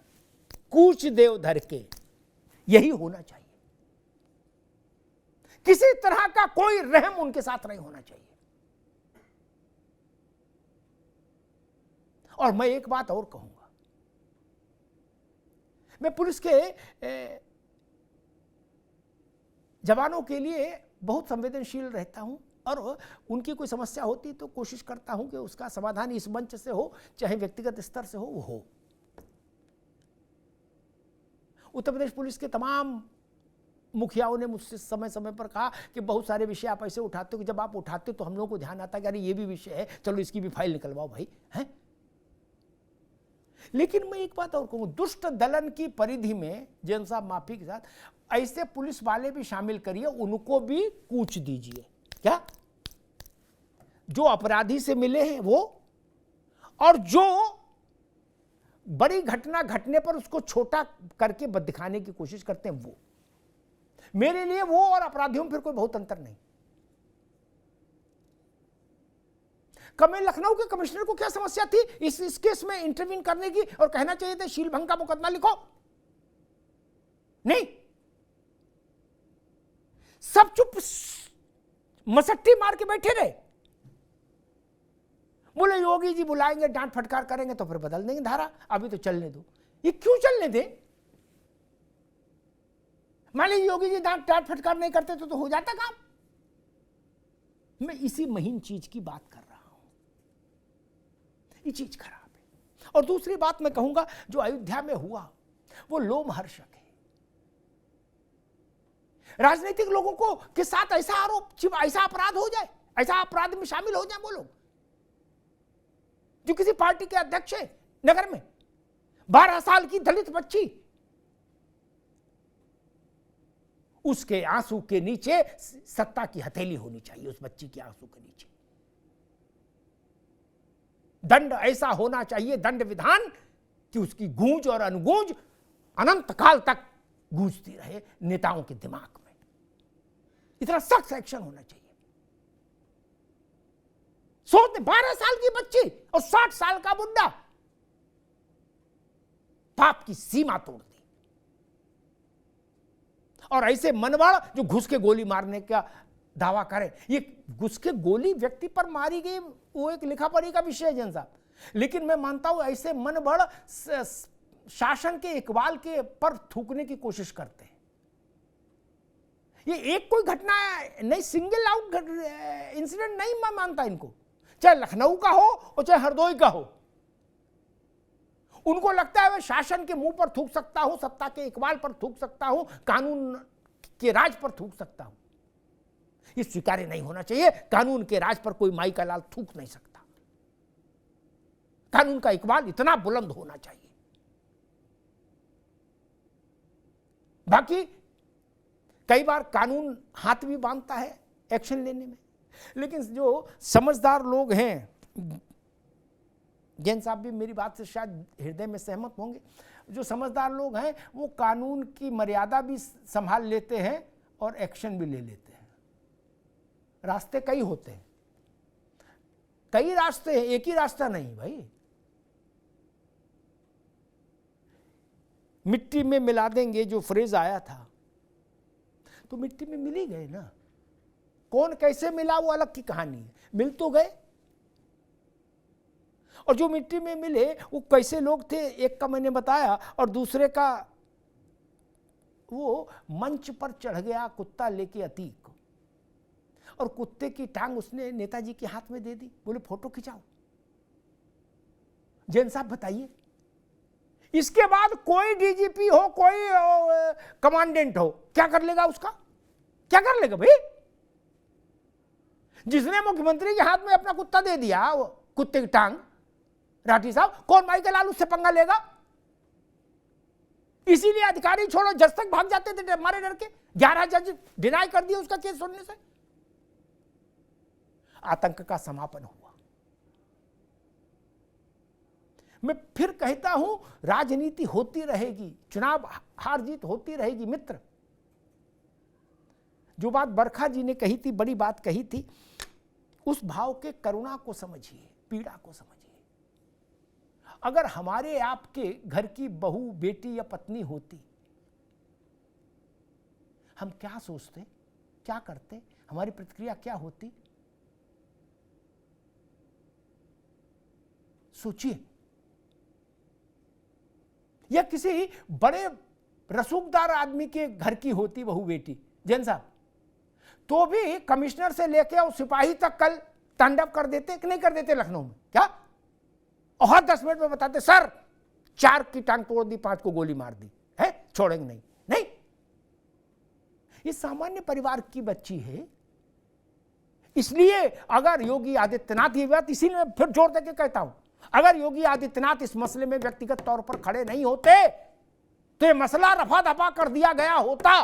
कूच देव धर के, यही होना चाहिए। किसी तरह का कोई रहम उनके साथ नहीं होना चाहिए। और मैं एक बात और कहूंगा, मैं पुलिस के जवानों के लिए बहुत संवेदनशील रहता हूं, और उनकी कोई समस्या होती तो कोशिश करता हूं कि उसका समाधान इस मंच से हो, चाहे व्यक्तिगत स्तर से हो। उत्तर प्रदेश पुलिस के तमाम मुखियाओं ने मुझसे समय समय पर कहा कि बहुत सारे विषय आप ऐसे उठाते हो कि जब आप उठाते हो तो हम लोगों को ध्यान आता है कि अरे ये भी विषय है, चलो इसकी भी फाइल निकलवाओ भाई, हैं। लेकिन मैं एक बात और कहूँ, दुष्ट दलन की परिधि में जैन साहब माफी के साथ ऐसे पुलिस वाले भी शामिल करिए, उनको भी कूच दीजिए। क्या? जो अपराधी से मिले हैं वो, और जो बड़ी घटना घटने पर उसको छोटा करके दिखाने की कोशिश करते हैं वो। मेरे लिए वो और अपराधियों में फिर कोई बहुत अंतर नहीं। कमें लखनऊ के कमिश्नर को क्या समस्या थी इस केस में इंटरवीन करने की, और कहना चाहिए था शीलभंग का मुकदमा लिखो? नहीं, सब चुप मसट्टी मार के बैठे रहे। बोले योगी जी बुलाएंगे, डांट फटकार करेंगे तो फिर बदल देंगे धारा, अभी तो चलने दो। ये क्यों चलने दे? मान लीजिए योगी जी डांट फटकार नहीं करते तो हो जाता काम। मैं इसी महीन चीज की बात कर रहा हूं, ये चीज खराब है। और दूसरी बात मैं कहूंगा, जो अयोध्या में हुआ वो लोमहर्षक है। राजनीतिक लोगों को के साथ ऐसा आरोप, ऐसा अपराध हो जाए, ऐसा अपराध में शामिल हो जाए वो लोग, जो किसी पार्टी के अध्यक्ष है नगर में, 12 साल की दलित बच्ची, उसके आंसू के नीचे सत्ता की हथेली होनी चाहिए। उस बच्ची के आंसू के नीचे दंड ऐसा होना चाहिए, दंड विधान, कि उसकी गूंज और अनुगूंज अनंत काल तक गूंजती रहे नेताओं के दिमाग में। इतना सख्त एक्शन होना चाहिए। सोचते 12 साल की बच्ची और 60 साल का बुड्ढा, पाप की सीमा तोड़ दी। और ऐसे मनवाड़ जो घुस के गोली मारने का दावा करे, ये घुस के गोली व्यक्ति पर मारी गई वो एक लिखा पढ़ी का विषय है जैन साहब, लेकिन मैं मानता हूं ऐसे मनबड़ शासन के इकबाल के पर थूकने की कोशिश करते हैं। ये एक कोई घटना नहीं, सिंगल आउट इंसिडेंट नहीं मैं मानता इनको, चाहे लखनऊ का हो और चाहे हरदोई का हो। उनको लगता है मैं शासन के मुंह पर थूक सकता हूं, सत्ता के इकबाल पर थूक सकता हूं, कानून के राज पर थूक सकता हूं। ये स्वीकार्य नहीं होना चाहिए। कानून के राज पर कोई माई का लाल थूक नहीं सकता। कानून का इकबाल इतना बुलंद होना चाहिए। बाकी कई बार कानून हाथ भी बांधता है एक्शन लेने में, लेकिन जो समझदार लोग हैं, जैन साहब भी मेरी बात से शायद हृदय में सहमत होंगे, जो समझदार लोग हैं वो कानून की मर्यादा भी संभाल लेते हैं और एक्शन भी ले लेते हैं। रास्ते कई होते हैं, कई रास्ते हैं, एक ही रास्ता नहीं भाई। मिट्टी में मिला देंगे जो फ्रेज आया था, तो मिट्टी में मिल ही गए ना। कौन कैसे मिला वो अलग की कहानी है, मिल तो गए। और जो मिट्टी में मिले वो कैसे लोग थे, एक का मैंने बताया, और दूसरे का वो मंच पर चढ़ गया कुत्ता लेके अतीक, और कुत्ते की टांग उसने नेताजी के हाथ में दे दी, बोले फोटो खिंचाओ। जैन साहब बताइए, इसके बाद कोई डीजीपी हो, कोई कमांडेंट हो, क्या कर लेगा उसका? क्या कर लेगा भाई? जिसने मुख्यमंत्री के हाथ में अपना कुत्ता दे दिया, वो कुत्ते की टांग, राठी साहब, कौन भाई के लाल उससे पंगा लेगा? इसीलिए अधिकारी छोड़ो जज तक भाग जाते थे हमारे डर के। 11 जज डिनाई कर दिए उसका केस सुनने से। आतंक का समापन हुआ। मैं फिर कहता हूं, राजनीति होती रहेगी, चुनाव हार जीत होती रहेगी मित्र। जो बात बरखा जी ने कही थी, बड़ी बात कही थी, उस भाव के करुणा को समझिए, पीड़ा को समझिए। अगर हमारे आपके घर की बहू, बेटी या पत्नी होती, हम क्या सोचते, क्या करते, हमारी प्रतिक्रिया क्या होती? सोचिए। या किसी बड़े रसूखदार आदमी के घर की होती बहू, बेटी, जैन साहब, तो भी कमिश्नर से लेके और सिपाही तक कल तांडव कर देते कि नहीं कर देते लखनऊ में? क्या? और 10 मिनट में बताते, सर 4 की टांग तोड़ दी, 5 को गोली मार दी है, छोड़ेंगे नहीं। नहीं, ये सामान्य परिवार की बच्ची है। इसलिए अगर योगी आदित्यनाथ, ये बात इसीलिए मैं फिर जोर देके कहता हूं, अगर योगी आदित्यनाथ इस मसले में व्यक्तिगत तौर पर खड़े नहीं होते तो ये मसला रफा दफा कर दिया गया होता,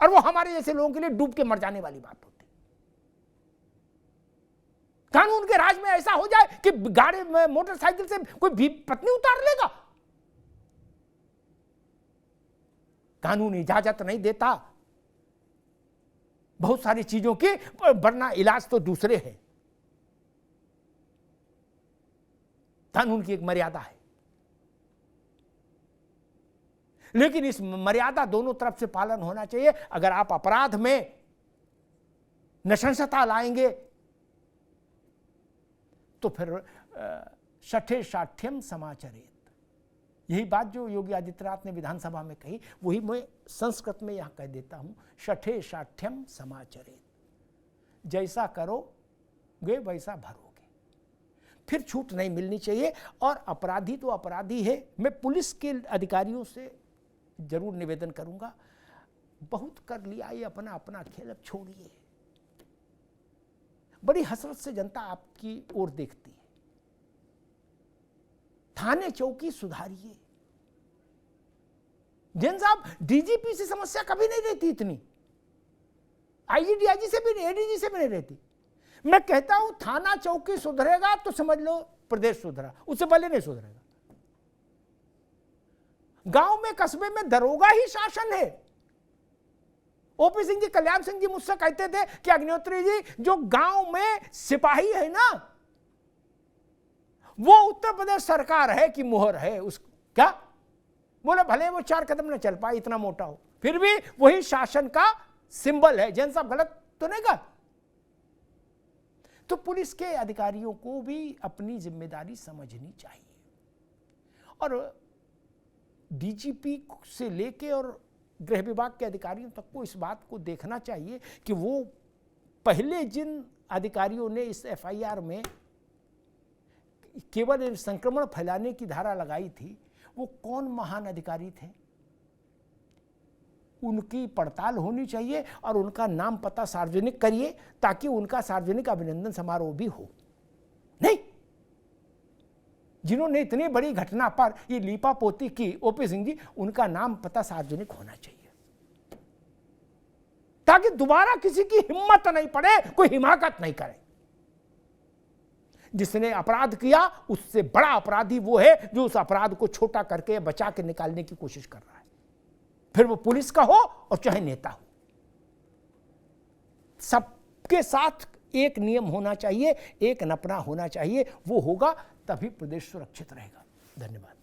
और वो हमारे जैसे लोगों के लिए डूब के मर जाने वाली बात होती। कानून के राज में ऐसा हो जाए कि गाड़ी में, मोटरसाइकिल से कोई भी पत्नी उतार लेगा। कानून इजाजत नहीं देता बहुत सारी चीजों की, वरना इलाज तो दूसरे हैं। कानून की एक मर्यादा है, लेकिन इस मर्यादा दोनों तरफ से पालन होना चाहिए। अगर आप अपराध में नृशंसता लाएंगे तो फिर शठे शाठ्यम समाचरेत, यही बात जो योगी आदित्यनाथ ने विधानसभा में कही, वही मैं संस्कृत में यहां कह देता हूं, शठे शाठ्यम समाचरेत। जैसा करोगे वैसा भरोगे, फिर छूट नहीं मिलनी चाहिए। और अपराधी तो अपराधी है। मैं पुलिस के अधिकारियों से जरूर निवेदन करूंगा, बहुत कर लिया ये अपना अपना खेल, अब छोड़िए। बड़ी हसरत से जनता आपकी ओर देखती है। थाने चौकी सुधारिए। जैन साहब, डीजीपी से समस्या कभी नहीं रहती इतनी, आईजी डीआईजी से भी नहीं, एडीजी से भी नहीं रहती। मैं कहता हूं थाना चौकी सुधरेगा तो समझ लो प्रदेश सुधरा, उससे पहले नहीं सुधरेगा। गांव में, कस्बे में दरोगा ही शासन है। ओपी सिंह जी, कल्याण सिंह जी मुझसे कहते थे कि अग्निहोत्री जी, जो गांव में सिपाही है ना, वो उत्तर प्रदेश सरकार है कि मोहर है उस, क्या बोले, भले वो 4 कदम न चल पाए, इतना मोटा हो, फिर भी वही शासन का सिंबल है। जैन साहब गलत तो नहीं कहा? तो पुलिस के अधिकारियों को भी अपनी जिम्मेदारी समझनी चाहिए, और डीजीपी से लेके और गृह विभाग के अधिकारियों तक को इस बात को देखना चाहिए कि वो पहले जिन अधिकारियों ने इस एफआईआर में केवल संक्रमण फैलाने की धारा लगाई थी, वो कौन महान अधिकारी थे। उनकी पड़ताल होनी चाहिए और उनका नाम पता सार्वजनिक करिए, ताकि उनका सार्वजनिक अभिनंदन समारोह भी हो। नहीं, जिन्होंने इतनी बड़ी घटना पर ये लीपापोती की, ओपी सिंह जी, उनका नाम पता सार्वजनिक होना चाहिए, ताकि दोबारा किसी की हिम्मत नहीं पड़े, कोई हिमाकत नहीं करे। जिसने अपराध किया उससे बड़ा अपराधी वो है जो उस अपराध को छोटा करके बचा के निकालने की कोशिश कर रहा है, फिर वो पुलिस का हो और चाहे नेता हो। सबके साथ एक नियम होना चाहिए, एक नपना होना चाहिए, वो होगा तभी प्रदेश सुरक्षित रहेगा। धन्यवाद।